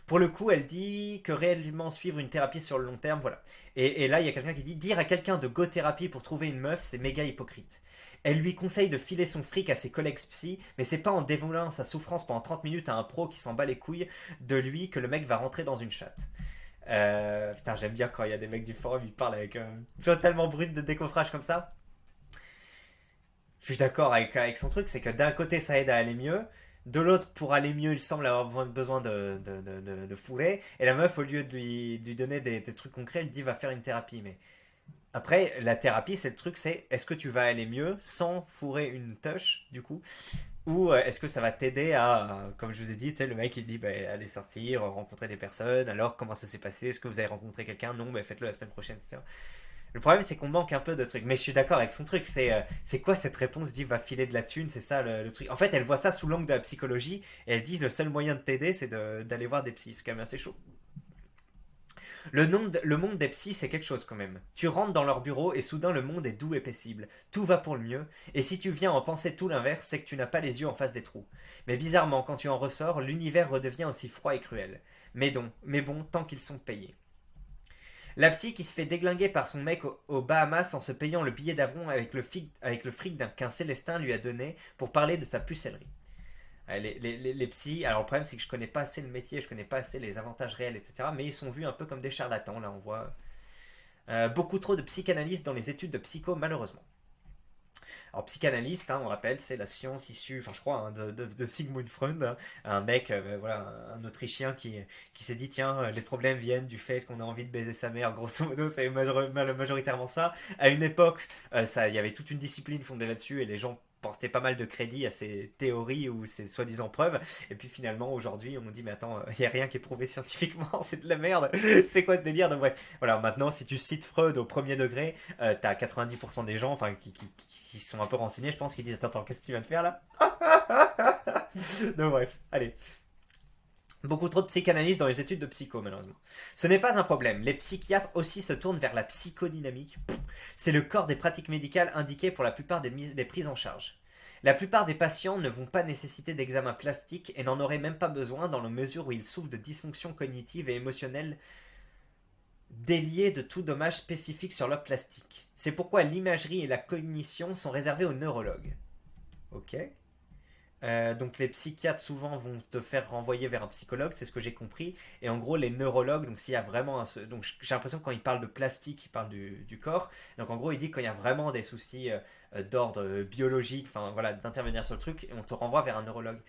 Pour le coup, elle dit que réellement suivre une thérapie sur le long terme, voilà. Et là, il y a quelqu'un qui dit dire à quelqu'un de go thérapie pour trouver une meuf, c'est méga hypocrite. Elle lui conseille de filer son fric à ses collègues psy, mais c'est pas en dévouant sa souffrance pendant 30 minutes à un pro qui s'en bat les couilles de lui que le mec va rentrer dans une chatte. Putain, j'aime bien quand il y a des mecs du forum, ils parlent avec totalement brut de décoffrage comme ça. Je suis d'accord avec son truc, c'est que d'un côté ça aide à aller mieux, de l'autre pour aller mieux il semble avoir besoin de fourrer, et la meuf au lieu de lui donner des trucs concrets, elle dit va faire une thérapie. Mais après, la thérapie c'est le truc, c'est est-ce que tu vas aller mieux sans fourrer une touche du coup, ou est-ce que ça va t'aider à, comme je vous ai dit, tu sais, le mec il dit bah, allez sortir, rencontrer des personnes, alors comment ça s'est passé, est-ce que vous avez rencontré quelqu'un, non, bah, faites-le la semaine prochaine, etc. Le problème, c'est qu'on manque un peu de trucs. Mais je suis d'accord avec son truc. C'est quoi cette réponse dit va filer de la thune, c'est ça le truc. En fait, elle voit ça sous l'angle de la psychologie et elle dit le seul moyen de t'aider, c'est d'aller voir des psys. C'est quand même assez chaud. Le monde des psys, c'est quelque chose quand même. Tu rentres dans leur bureau et soudain le monde est doux et paisible. Tout va pour le mieux. Et si tu viens en penser tout l'inverse, c'est que tu n'as pas les yeux en face des trous. Mais bizarrement, quand tu en ressors, l'univers redevient aussi froid et cruel. Mais bon, tant qu'ils sont payés. La psy qui se fait déglinguer par son mec aux Bahamas en se payant le billet d'avion avec le fric qu'un Célestin lui a donné pour parler de sa pucellerie. Les psys, alors le problème c'est que je connais pas assez le métier, je connais pas assez les avantages réels, etc. Mais ils sont vus un peu comme des charlatans, là on voit. Beaucoup trop de psychanalystes dans les études de psycho, malheureusement. Alors, psychanalyste, hein, on rappelle, c'est la science issue, enfin, je crois, hein, de Sigmund Freud, hein, un mec, voilà, un Autrichien qui s'est dit, tiens, les problèmes viennent du fait qu'on a envie de baiser sa mère, grosso modo, c'est majoritairement ça. À une époque, il y avait toute une discipline fondée là-dessus et les gens portaient pas mal de crédit à ces théories ou ces soi-disant preuves. Et puis finalement, aujourd'hui, on dit, mais attends, il n'y a rien qui est prouvé scientifiquement, c'est de la merde. C'est quoi ce délire? Donc, bref, voilà, maintenant, si tu cites Freud au premier degré, t'as 90% des gens enfin, qui sont un peu renseignés, je pense, qui disent, attends, qu'est-ce que tu viens de faire là? Donc, bref, allez. Beaucoup trop de psychanalystes dans les études de psycho, malheureusement. Ce n'est pas un problème. Les psychiatres aussi se tournent vers la psychodynamique. C'est le corps des pratiques médicales indiquées pour la plupart des prises en charge. La plupart des patients ne vont pas nécessiter d'examen plastique et n'en auraient même pas besoin dans la mesure où ils souffrent de dysfonctions cognitives et émotionnelles déliées de tout dommage spécifique sur leur plastique. C'est pourquoi l'imagerie et la cognition sont réservées aux neurologues. Ok. Donc les psychiatres souvent vont te faire renvoyer vers un psychologue, c'est ce que j'ai compris. Et en gros les neurologues, donc s'il y a vraiment donc j'ai l'impression que quand il parle de plastique, il parle du corps. Donc en gros il dit quand il y a vraiment des soucis d'ordre biologique, enfin voilà, d'intervenir sur le truc, on te renvoie vers un neurologue.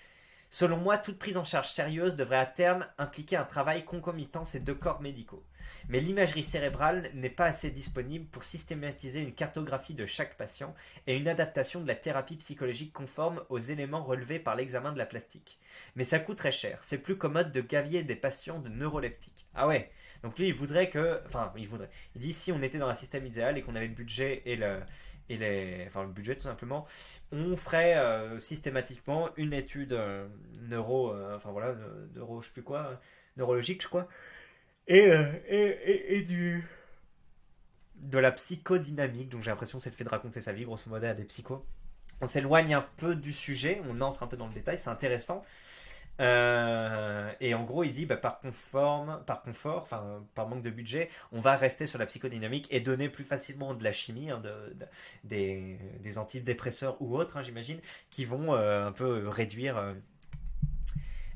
Selon moi, toute prise en charge sérieuse devrait à terme impliquer un travail concomitant ces deux corps médicaux. Mais l'imagerie cérébrale n'est pas assez disponible pour systématiser une cartographie de chaque patient et une adaptation de la thérapie psychologique conforme aux éléments relevés par l'examen de la plastique. Mais ça coûte très cher, c'est plus commode de gavier des patients de neuroleptiques. Ah ouais, donc lui il voudrait que... Enfin, il dit si on était dans un système idéal et qu'on avait le budget enfin le budget tout simplement, on ferait systématiquement une étude enfin voilà, neuro, je sais plus quoi, neurologique, je crois, et de la psychodynamique, donc j'ai l'impression que c'est le fait de raconter sa vie, grosso modo, à des psychos. On s'éloigne un peu du sujet, on entre un peu dans le détail, c'est intéressant. Et en gros, il dit par confort, enfin par manque de budget, on va rester sur la psychodynamique et donner plus facilement de la chimie, hein, des antidépresseurs ou autres, hein, j'imagine, qui vont un peu réduire.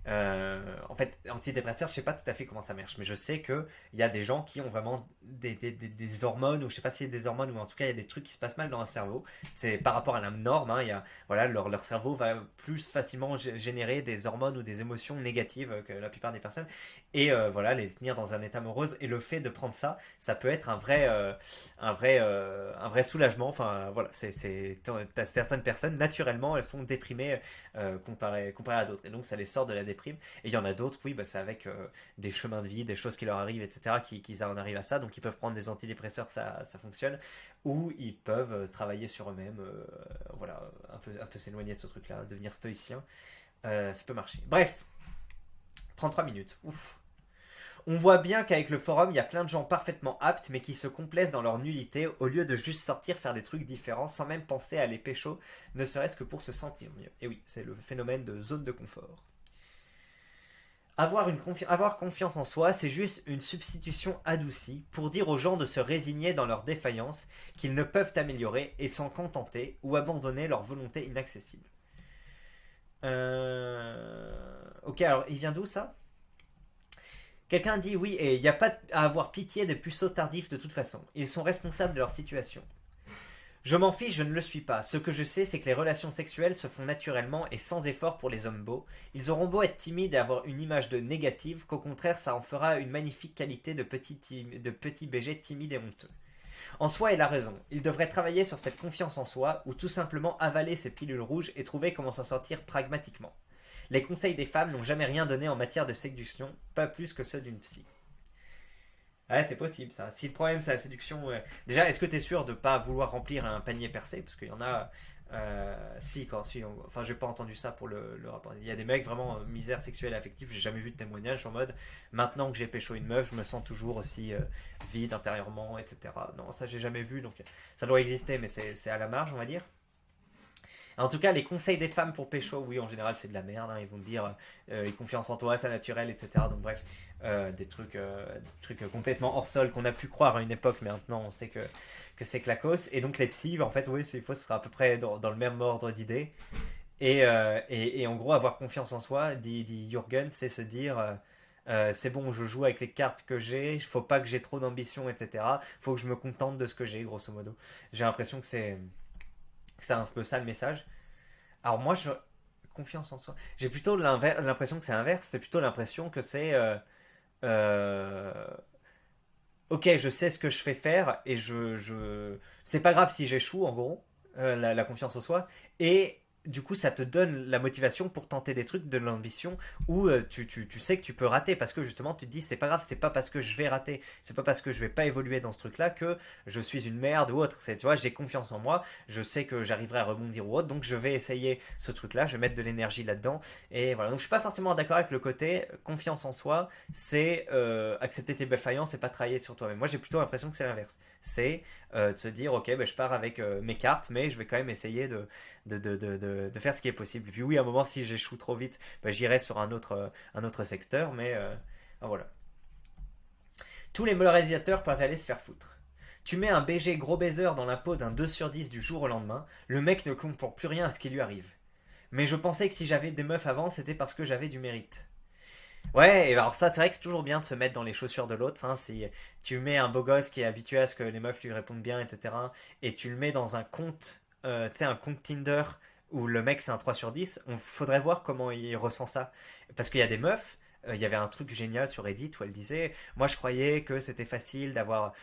En fait, antidépresseurs, je sais pas tout à fait comment ça marche, mais je sais que il y a des gens qui ont vraiment des hormones, ou je sais pas si c'est des hormones, ou en tout cas il y a des trucs qui se passent mal dans un cerveau. C'est par rapport à la norme, hein, il y a, voilà, leur cerveau va plus facilement générer des hormones ou des émotions négatives que la plupart des personnes, et voilà, les tenir dans un état morose. Et le fait de prendre ça, ça peut être un vrai soulagement. Enfin voilà, t'as certaines personnes naturellement, elles sont déprimées comparé à d'autres. Et donc ça les sort de la déprime. Et il y en a d'autres, oui, bah, c'est avec des chemins de vie, des choses qui leur arrivent, etc., qu'ils en arrivent à ça. Donc ils peuvent prendre des antidépresseurs, ça fonctionne. Ou ils peuvent travailler sur eux-mêmes, voilà, un peu s'éloigner de ce truc-là, devenir stoïcien. Ça peut marcher. Bref, 33 minutes. Ouf. On voit bien qu'avec le forum, il y a plein de gens parfaitement aptes, mais qui se complaisent dans leur nullité, au lieu de juste sortir faire des trucs différents, sans même penser à les pécho, ne serait-ce que pour se sentir mieux. Et oui, c'est le phénomène de zone de confort. Avoir confiance en soi, c'est juste une substitution adoucie pour dire aux gens de se résigner dans leur défaillance, qu'ils ne peuvent améliorer et s'en contenter ou abandonner leur volonté inaccessible. Ok, alors il vient d'où ça? Quelqu'un dit oui, et il n'y a pas à avoir pitié des puceaux tardifs de toute façon. Ils sont responsables de leur situation. Je m'en fiche, je ne le suis pas. Ce que je sais, c'est que les relations sexuelles se font naturellement et sans effort pour les hommes beaux. Ils auront beau être timides et avoir une image de négative, qu'au contraire, ça en fera une magnifique qualité de petits BG timides et honteux. En soi, il a raison. Il devrait travailler sur cette confiance en soi, ou tout simplement avaler ses pilules rouges et trouver comment s'en sortir pragmatiquement. Les conseils des femmes n'ont jamais rien donné en matière de séduction, pas plus que ceux d'une psy. Ouais, c'est possible ça. Si le problème c'est la séduction. Déjà, est-ce que tu es sûr de pas vouloir remplir un panier percé? Parce qu'il y en a. Si, enfin, j'ai pas entendu ça pour le rapport. Il y a des mecs vraiment misère sexuelle et affective. J'ai jamais vu de témoignage en mode maintenant que j'ai pécho une meuf, je me sens toujours aussi vide intérieurement, etc. Non, ça j'ai jamais vu. Donc ça doit exister, mais c'est à la marge, on va dire. En tout cas, les conseils des femmes pour pécho, oui, en général, c'est de la merde. Hein. Ils vont te dire, confiance en toi, c'est naturel, etc. Donc, bref, des trucs complètement hors sol qu'on a pu croire à une époque, mais maintenant, on sait que c'est claquos. Et donc, les psys, en fait, oui, c'est faux, ce sera à peu près dans le même ordre d'idées. Et en gros, avoir confiance en soi, dit Jürgen, c'est se dire. C'est bon, je joue avec les cartes que j'ai, il faut pas que j'ai trop d'ambition, etc. Faut que je me contente de ce que j'ai, grosso modo. J'ai l'impression que c'est un peu ça le message. Alors moi, confiance en soi. J'ai plutôt l'impression que c'est inverse. C'est plutôt l'impression que c'est... euh, ok, je sais ce que je fais faire et c'est pas grave si j'échoue, en gros, la confiance en soi. Et du coup, ça te donne la motivation pour tenter des trucs, de l'ambition, où tu sais que tu peux rater, parce que justement, tu te dis, c'est pas grave, c'est pas parce que je vais rater, c'est pas parce que je vais pas évoluer dans ce truc-là que je suis une merde ou autre. Tu vois, j'ai confiance en moi, je sais que j'arriverai à rebondir ou autre, donc je vais essayer ce truc-là, je vais mettre de l'énergie là-dedans, et voilà. Donc je suis pas forcément d'accord avec le côté confiance en soi, c'est accepter tes défaillances et pas travailler sur toi-même. Moi, j'ai plutôt l'impression que c'est l'inverse. C'est de se dire, ok, ben, je pars avec mes cartes, mais je vais quand même essayer de faire ce qui est possible. Et puis oui, à un moment, si j'échoue trop vite, ben, j'irai sur un autre secteur, mais voilà. Tous les moralisateurs peuvent aller se faire foutre. Tu mets un BG gros baiser dans la peau d'un 2 sur 10 du jour au lendemain, le mec ne compte pour plus rien à ce qui lui arrive. Mais je pensais que si j'avais des meufs avant, c'était parce que j'avais du mérite. Ouais, et alors ça, c'est vrai que c'est toujours bien de se mettre dans les chaussures de l'autre. Hein, si tu mets un beau gosse qui est habitué à ce que les meufs lui répondent bien, etc., et tu le mets dans un compte, tu sais, un compte Tinder où le mec c'est un 3 sur 10, on faudrait voir comment il ressent ça. Parce qu'il y a des meufs, il y avait un truc génial sur Reddit où elle disait, moi je croyais que c'était facile d'avoir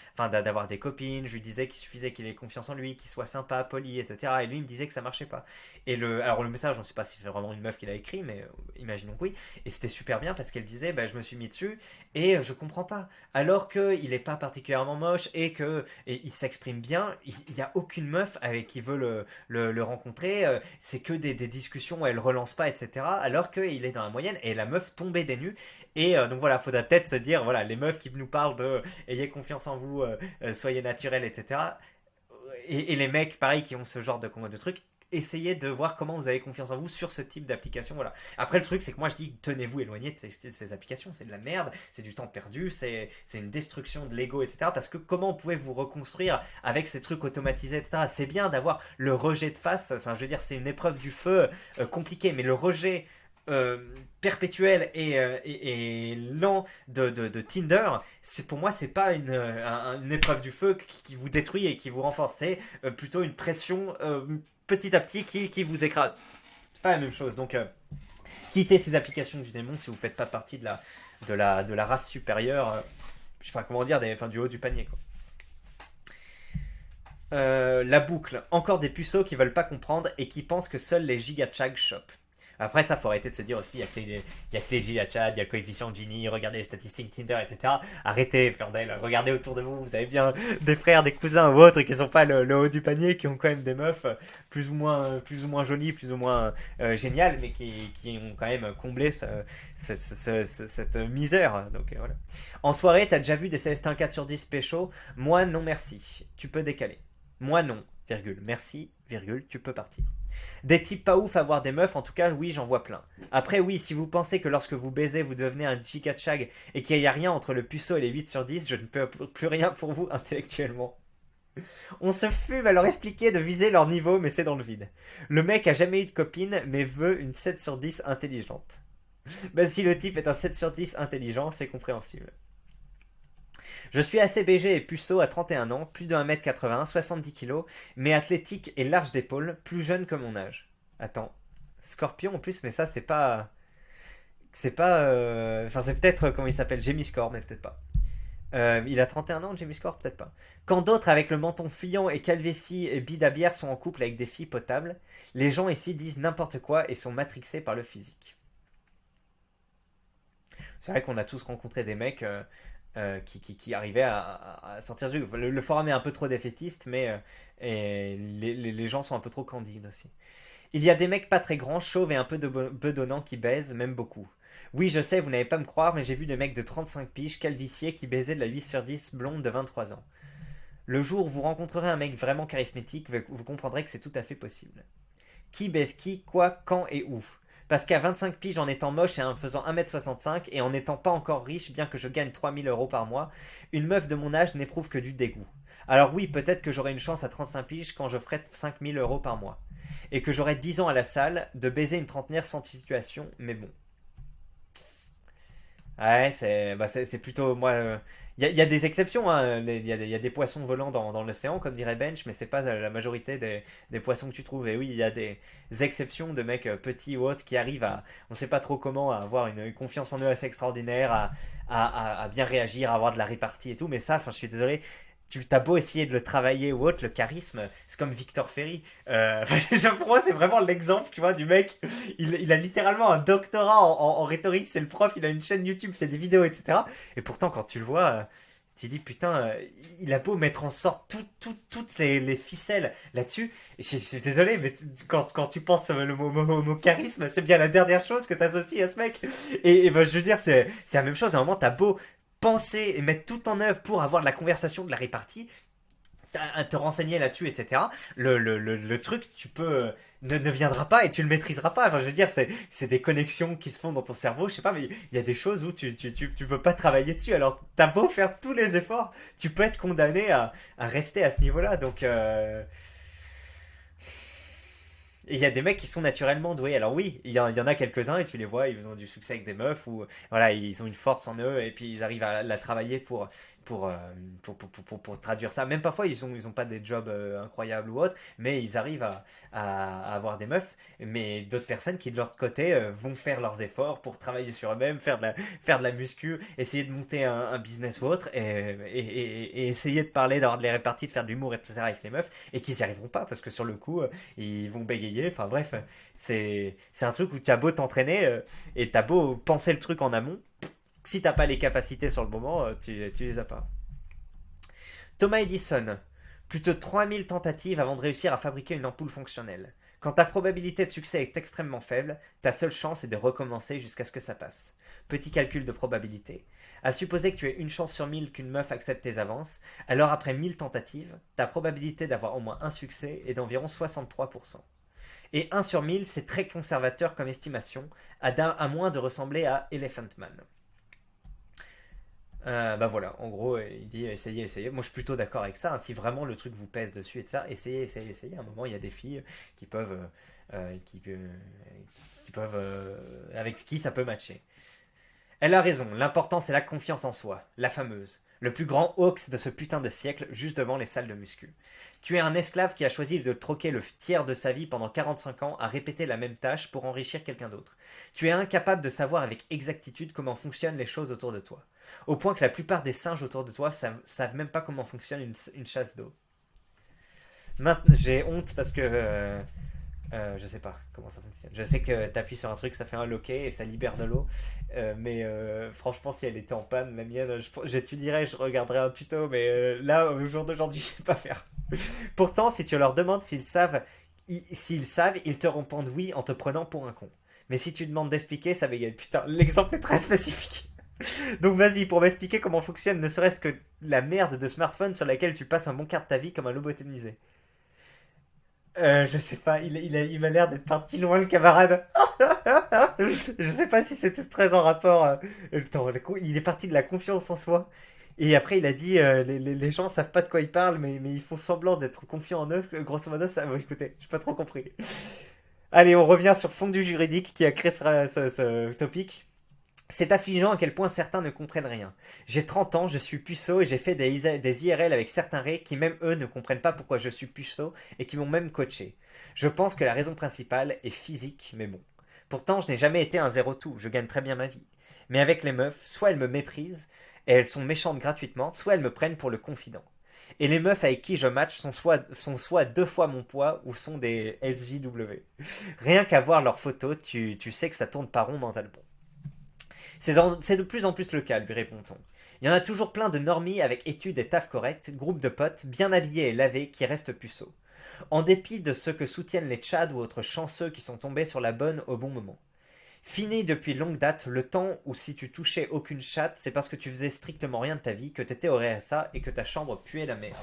des copines, je lui disais qu'il suffisait qu'il ait confiance en lui, qu'il soit sympa, poli, etc. Et lui il me disait que ça marchait pas. Alors le message, on ne sait pas si c'est vraiment une meuf qui l'a écrit, mais imaginons que oui. Et c'était super bien parce qu'elle disait, bah, je me suis mis dessus et je comprends pas. Alors qu'il est pas particulièrement moche et il s'exprime bien, il y a aucune meuf avec qui veut le rencontrer. C'est que des discussions où elle relance pas, etc. Alors qu'il est dans la moyenne et la meuf tombait des nues. Et donc voilà, faudrait peut-être se dire, voilà, les meufs qui nous parlent de ayez confiance en vous, soyez naturels, etc. Et les mecs, pareil, qui ont ce genre de trucs, essayez de voir comment vous avez confiance en vous sur ce type d'application. Voilà. Après, le truc, c'est que moi, je dis, tenez-vous éloigné de ces applications. C'est de la merde, c'est du temps perdu, c'est une destruction de l'ego, etc. Parce que comment pouvez vous reconstruire avec ces trucs automatisés, etc. C'est bien d'avoir le rejet de face. Enfin, je veux dire, c'est une épreuve du feu compliquée, mais le rejet perpétuel et lent de Tinder, pour moi c'est pas une épreuve du feu qui vous détruit et qui vous renforce, c'est plutôt une pression petit à petit qui vous écrase. C'est pas la même chose, donc quittez ces applications du démon si vous faites pas partie de la race supérieure, je sais pas comment dire, du haut du panier quoi. La boucle, encore des puceaux qui veulent pas comprendre et qui pensent que seuls les gigachag shop. Après, ça, faut arrêter de se dire aussi, il y a que les gigachad, il y a le coefficient Gini, regardez les statistiques Tinder, etc. Arrêtez, Ferdel, regardez autour de vous, vous avez bien des frères, des cousins ou autres qui sont pas le haut du panier, qui ont quand même des meufs plus ou moins jolies, plus ou moins géniales, mais qui ont quand même comblé cette misère. Donc voilà. En soirée, t'as déjà vu des Célestins 4 sur 10 pécho? Moi, non merci. Tu peux décaler. Moi, non. Virgule. Merci. Virgule. Tu peux partir. Des types pas ouf à voir des meufs, en tout cas, oui, j'en vois plein. Après, oui, si vous pensez que lorsque vous baisez, vous devenez un chikachag et qu'il n'y a rien entre le puceau et les 8 sur 10, je ne peux plus rien pour vous intellectuellement. On se fume à leur expliquer de viser leur niveau, mais c'est dans le vide. Le mec a jamais eu de copine, mais veut une 7 sur 10 intelligente. Ben, si le type est un 7 sur 10 intelligent, c'est compréhensible. Je suis assez BG et puceau à 31 ans, plus de 1m80, 70 kg, mais athlétique et large d'épaules, plus jeune que mon âge. Attends, Scorpion en plus, mais ça c'est pas... C'est pas... Enfin c'est peut-être, comment il s'appelle, Jamie Score, mais peut-être pas. Il a 31 ans, Jamie Score, peut-être pas. Quand d'autres avec le menton fuyant et calvétie et bide à bière sont en couple avec des filles potables, les gens ici disent n'importe quoi et sont matrixés par le physique. C'est vrai qu'on a tous rencontré des mecs qui arrivaient à sortir du... Le forum est un peu trop défaitiste, mais et les gens sont un peu trop candides aussi. Il y a des mecs pas très grands, chauves et un peu bedonnants qui baisent, même beaucoup. Oui, je sais, vous n'allez pas me croire, mais j'ai vu des mecs de 35 piges, calviciés, qui baisaient de la 8 sur 10 blonde de 23 ans. Le jour où vous rencontrerez un mec vraiment charismatique, vous comprendrez que c'est tout à fait possible. Qui baise qui, quoi, quand et où. Parce qu'à 25 piges en étant moche et en faisant 1m65 et en n'étant pas encore riche, bien que je gagne 3000 € par mois, une meuf de mon âge n'éprouve que du dégoût. Alors oui, peut-être que j'aurai une chance à 35 piges quand je ferai 5000 € par mois. Et que j'aurai 10 ans à la salle de baiser une trentenaire sans situation, mais bon. Ouais, c'est plutôt. Moi, y a des exceptions, hein. Il y a des poissons volants dans l'océan, comme dirait Bench, mais c'est pas la majorité des poissons que tu trouves. Et oui, il y a des exceptions de mecs petits ou autres qui arrivent à. On sait pas trop comment, à avoir une confiance en eux assez extraordinaire, à bien réagir, à avoir de la répartie et tout. Mais ça, enfin, je suis désolé. Tu t'as beau essayer de le travailler ou autre, le charisme, c'est comme Victor Ferry. Pour moi, c'est vraiment l'exemple, tu vois, du mec. Il a littéralement un doctorat en rhétorique, c'est le prof, il a une chaîne YouTube, fait des vidéos, etc. Et pourtant, quand tu le vois, tu te dis, putain, il a beau mettre en sorte toutes les ficelles là-dessus. Et je suis désolé, mais quand tu penses le mot charisme, c'est bien la dernière chose que tu associes à ce mec. Et ben, je veux dire, c'est la même chose. À un moment, t'as beau penser et mettre tout en œuvre pour avoir de la conversation, de la répartie, te renseigner là-dessus, etc. Le truc, tu peux ne viendra pas et tu le maîtriseras pas. Enfin, je veux dire, c'est des connexions qui se font dans ton cerveau. Je sais pas, mais il y a des choses où tu peux pas travailler dessus. Alors, t'as beau faire tous les efforts, tu peux être condamné à rester à ce niveau-là. Donc, et il y a des mecs qui sont naturellement doués. Alors oui, il y en a quelques-uns et tu les vois, ils ont du succès avec des meufs ou voilà, ils ont une force en eux et puis ils arrivent à la travailler pour, euh, pour traduire ça. Même parfois, ils ont pas des jobs incroyables ou autres, mais ils arrivent à avoir des meufs. Mais d'autres personnes qui, de leur côté, vont faire leurs efforts pour travailler sur eux-mêmes, faire de la muscu, essayer de monter un business ou autre et essayer de parler, d'avoir de les réparties, de faire de l'humour, etc. avec les meufs et qu'ils n'y arriveront pas parce que sur le coup, ils vont bégayer. Enfin bref, c'est un truc où tu as beau t'entraîner et tu as beau penser le truc en amont. Si t'as pas les capacités sur le moment, tu les as pas. Thomas Edison. Plus de 3000 tentatives avant de réussir à fabriquer une ampoule fonctionnelle. Quand ta probabilité de succès est extrêmement faible, ta seule chance est de recommencer jusqu'à ce que ça passe. Petit calcul de probabilité. À supposer que tu aies une chance sur 1000 qu'une meuf accepte tes avances, alors après 1000 tentatives, ta probabilité d'avoir au moins un succès est d'environ 63%. Et 1 sur 1000, c'est très conservateur comme estimation, à moins de ressembler à Elephant Man. Bah voilà, en gros, il dit essayez. Moi, je suis plutôt d'accord avec ça, hein. Si vraiment le truc vous pèse dessus et ça, essayez. À un moment, il y a des filles qui peuvent, qui peuvent, avec qui ça peut matcher. Elle a raison, l'important c'est la confiance en soi, la fameuse. Le plus grand hoax de ce putain de siècle, juste devant les salles de muscu. Tu es un esclave qui a choisi de troquer le tiers de sa vie pendant 45 ans à répéter la même tâche pour enrichir quelqu'un d'autre. Tu es incapable de savoir avec exactitude comment fonctionnent les choses autour de toi. Au point que la plupart des singes autour de toi savent même pas comment fonctionne une chasse d'eau. Maintenant, j'ai honte parce que je sais pas comment ça fonctionne. Je sais que t'appuies sur un truc, ça fait un loquet et ça libère de l'eau. Mais franchement, si elle était en panne, la mienne, j'étudierais, je regarderais un tuto. Mais là, au jour d'aujourd'hui, je sais pas faire. Pourtant, si tu leur demandes s'ils savent, ils te répondent oui en te prenant pour un con. Mais si tu demandes d'expliquer, ça bégaye. Putain, l'exemple est très spécifique. Donc vas-y, pour m'expliquer comment fonctionne ne serait-ce que la merde de smartphone sur laquelle tu passes un bon quart de ta vie comme un lobotomisé. Je sais pas, il m'a l'air d'être parti loin le camarade. Je sais pas si c'était très en rapport. Attends, il est parti de la confiance en soi. Et après, il a dit les gens savent pas de quoi ils parlent, mais ils font semblant d'être confiants en eux. Grosso modo, ça. Bon, écoutez, j'ai pas trop compris. Allez, on revient sur fondu juridique qui a créé ce topic. C'est affligeant à quel point certains ne comprennent rien. J'ai 30 ans, je suis puceau et j'ai fait des IRL avec certains rés qui même eux ne comprennent pas pourquoi je suis puceau et qui m'ont même coaché. Je pense que la raison principale est physique, mais bon. Pourtant, je n'ai jamais été un zéro tout, je gagne très bien ma vie. Mais avec les meufs, soit elles me méprisent et elles sont méchantes gratuitement, soit elles me prennent pour le confident. Et les meufs avec qui je match sont soit 2 fois mon poids ou sont des SJW. Rien qu'à voir leurs photos, tu sais que ça tourne pas rond mentalement. C'est de plus en plus le cas, lui répond-on. Il y en a toujours plein de normies avec études et taf corrects, groupes de potes, bien habillés et lavés, qui restent puceaux. En dépit de ce que soutiennent les Tchads ou autres chanceux qui sont tombés sur la bonne au bon moment. Fini depuis longue date le temps où si tu touchais aucune chatte, c'est parce que tu faisais strictement rien de ta vie, que t'étais au RSA et que ta chambre puait la merde.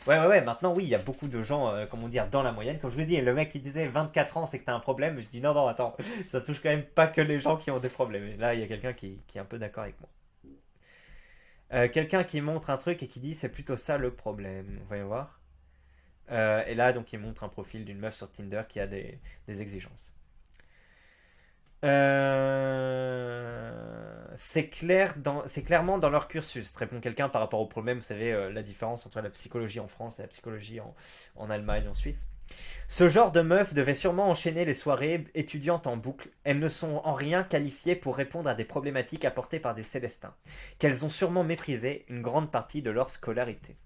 Ouais, maintenant oui, il y a beaucoup de gens, comment dire, dans la moyenne. Comme je vous dis, le mec qui disait 24 ans, c'est que t'as un problème. Je dis non, attends, ça touche quand même pas que les gens qui ont des problèmes. Et là, il y a quelqu'un qui est un peu d'accord avec moi. Quelqu'un qui montre un truc et qui dit c'est plutôt ça le problème. Voyons voir. Et là, donc, il montre un profil d'une meuf sur Tinder qui a des exigences. C'est clairement dans leur cursus, répond quelqu'un par rapport au problème. Vous savez, la différence entre la psychologie en France et la psychologie en Allemagne, en Suisse. Ce genre de meufs devait sûrement enchaîner les soirées étudiantes en boucle. Elles ne sont en rien qualifiées pour répondre à des problématiques apportées par des Célestins, qu'elles ont sûrement méprisé une grande partie de leur scolarité.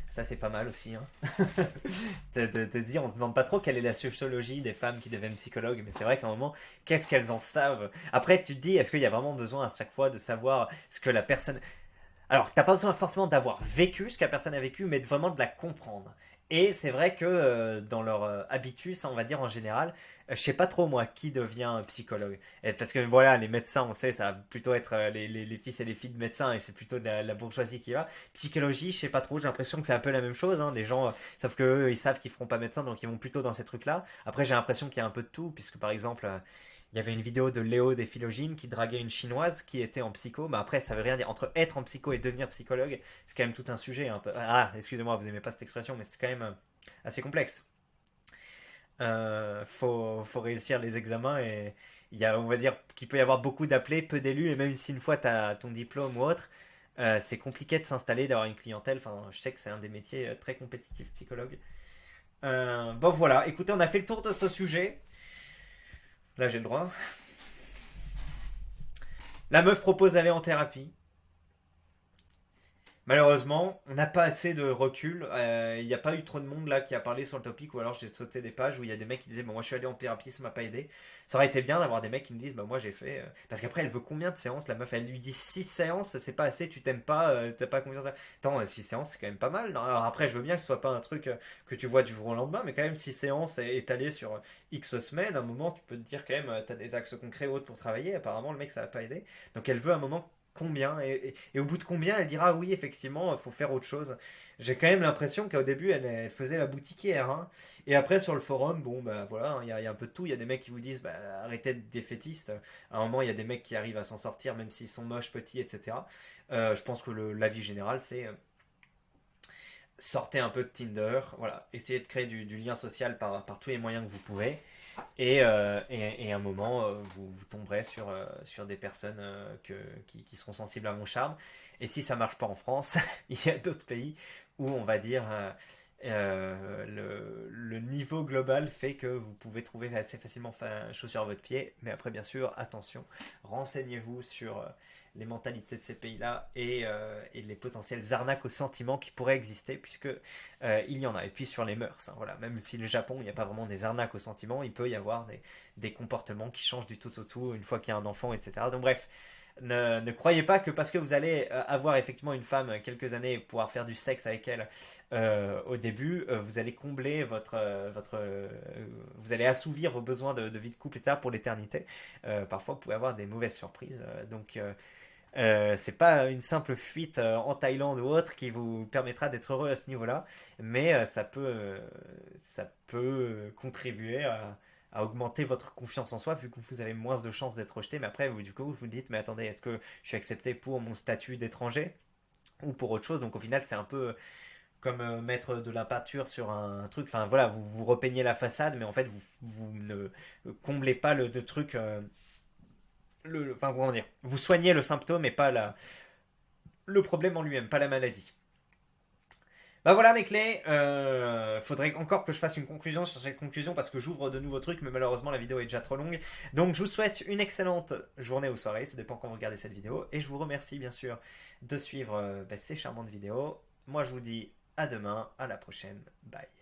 Ça, c'est pas mal aussi. Hein. te dire, on se demande pas trop quelle est la sociologie des femmes qui deviennent psychologues, mais c'est vrai qu'à un moment, qu'est-ce qu'elles en savent. Après, tu te dis, est-ce qu'il y a vraiment besoin à chaque fois de savoir ce que la personne. Alors, t'as pas besoin forcément d'avoir vécu ce que la personne a vécu, mais vraiment de la comprendre. Et c'est vrai que dans leur habitus, on va dire en général, je sais pas trop moi qui devient psychologue. Parce que voilà, les médecins, on sait, ça va plutôt être les fils et les filles de médecins, et c'est plutôt de la bourgeoisie qui va. Psychologie, je sais pas trop, j'ai l'impression que c'est un peu la même chose. Hein, des gens, sauf que eux, ils savent qu'ils feront pas médecin, donc ils vont plutôt dans ces trucs-là. Après, j'ai l'impression qu'il y a un peu de tout, puisque par exemple, il y avait une vidéo de Léo des Philogines qui draguait une chinoise qui était en psycho. Mais après, ça veut rien dire. Entre être en psycho et devenir psychologue, c'est quand même tout un sujet. Un peu. Ah, excusez-moi, vous aimez pas cette expression, mais c'est quand même assez complexe. Faut réussir les examens et on va dire qu'il peut y avoir beaucoup d'appelés, peu d'élus. Et même si une fois tu as ton diplôme ou autre, c'est compliqué de s'installer, d'avoir une clientèle. Enfin, je sais que c'est un des métiers très compétitifs, psychologue. Bon, voilà. Écoutez, on a fait le tour de ce sujet. Là, j'ai le droit. La meuf propose d'aller en thérapie. Malheureusement, on n'a pas assez de recul. Il n'y a pas eu trop de monde là qui a parlé sur le topic, ou alors j'ai sauté des pages où il y a des mecs qui disaient bon, moi je suis allé en thérapie, ça m'a pas aidé. Ça aurait été bien d'avoir des mecs qui me disent bah moi j'ai fait. Parce qu'après elle veut combien de séances la meuf? Elle lui dit 6 séances, c'est pas assez, tu t'aimes pas, t'as pas confiance. Attends, 6 séances c'est quand même pas mal. Non, alors après je veux bien que ce soit pas un truc que tu vois du jour au lendemain, mais quand même 6 séances étalées sur X semaines, à un moment tu peux te dire quand même t'as des axes concrets ou autres pour travailler. Apparemment le mec ça va pas aider. Donc elle veut un moment combien et au bout de combien elle dira oui effectivement il faut faire autre chose. J'ai quand même l'impression qu'au début elle faisait la boutiquière hein. Et après sur le forum bon bah voilà hein, il y a un peu de tout, il y a des mecs qui vous disent bah, arrêtez d'être défaitistes, à un moment il y a des mecs qui arrivent à s'en sortir même s'ils sont moches petits etc. Je pense que l'avis général c'est sortez un peu de Tinder, voilà, essayez de créer du lien social par tous les moyens que vous pouvez. Et à un moment, vous tomberez sur des personnes qui seront sensibles à mon charme. Et si ça marche pas en France, il y a d'autres pays où on va dire le niveau global fait que vous pouvez trouver assez facilement chaussure à votre pied. Mais après, bien sûr, attention, renseignez-vous sur les mentalités de ces pays-là et les potentielles arnaques aux sentiments qui pourraient exister, puisque il y en a. Et puis sur les mœurs, hein, voilà. Même si le Japon, il n'y a pas vraiment des arnaques aux sentiments, il peut y avoir des comportements qui changent du tout au tout une fois qu'il y a un enfant, etc. Donc bref, ne croyez pas que parce que vous allez avoir effectivement une femme quelques années et pouvoir faire du sexe avec elle au début, vous allez combler vous allez assouvir vos besoins de vie de couple, etc. pour l'éternité. Parfois, vous pouvez avoir des mauvaises surprises. C'est pas une simple fuite en Thaïlande ou autre qui vous permettra d'être heureux à ce niveau-là, mais ça peut contribuer à augmenter votre confiance en soi vu que vous avez moins de chances d'être rejeté. Mais après, du coup, vous vous dites, mais attendez, est-ce que je suis accepté pour mon statut d'étranger ou pour autre chose? Donc au final, c'est un peu comme mettre de la peinture sur un truc. Enfin voilà, vous repeignez la façade, mais en fait vous ne comblez pas le truc. Enfin comment dire, vous soignez le symptôme et pas le problème en lui-même, pas la maladie. Bah voilà mes clés, faudrait encore que je fasse une conclusion sur cette conclusion parce que j'ouvre de nouveaux trucs mais malheureusement la vidéo est déjà trop longue. Donc je vous souhaite une excellente journée ou soirée, ça dépend quand vous regardez cette vidéo. Et je vous remercie bien sûr de suivre ces charmantes vidéos. Moi je vous dis à demain, à la prochaine, bye.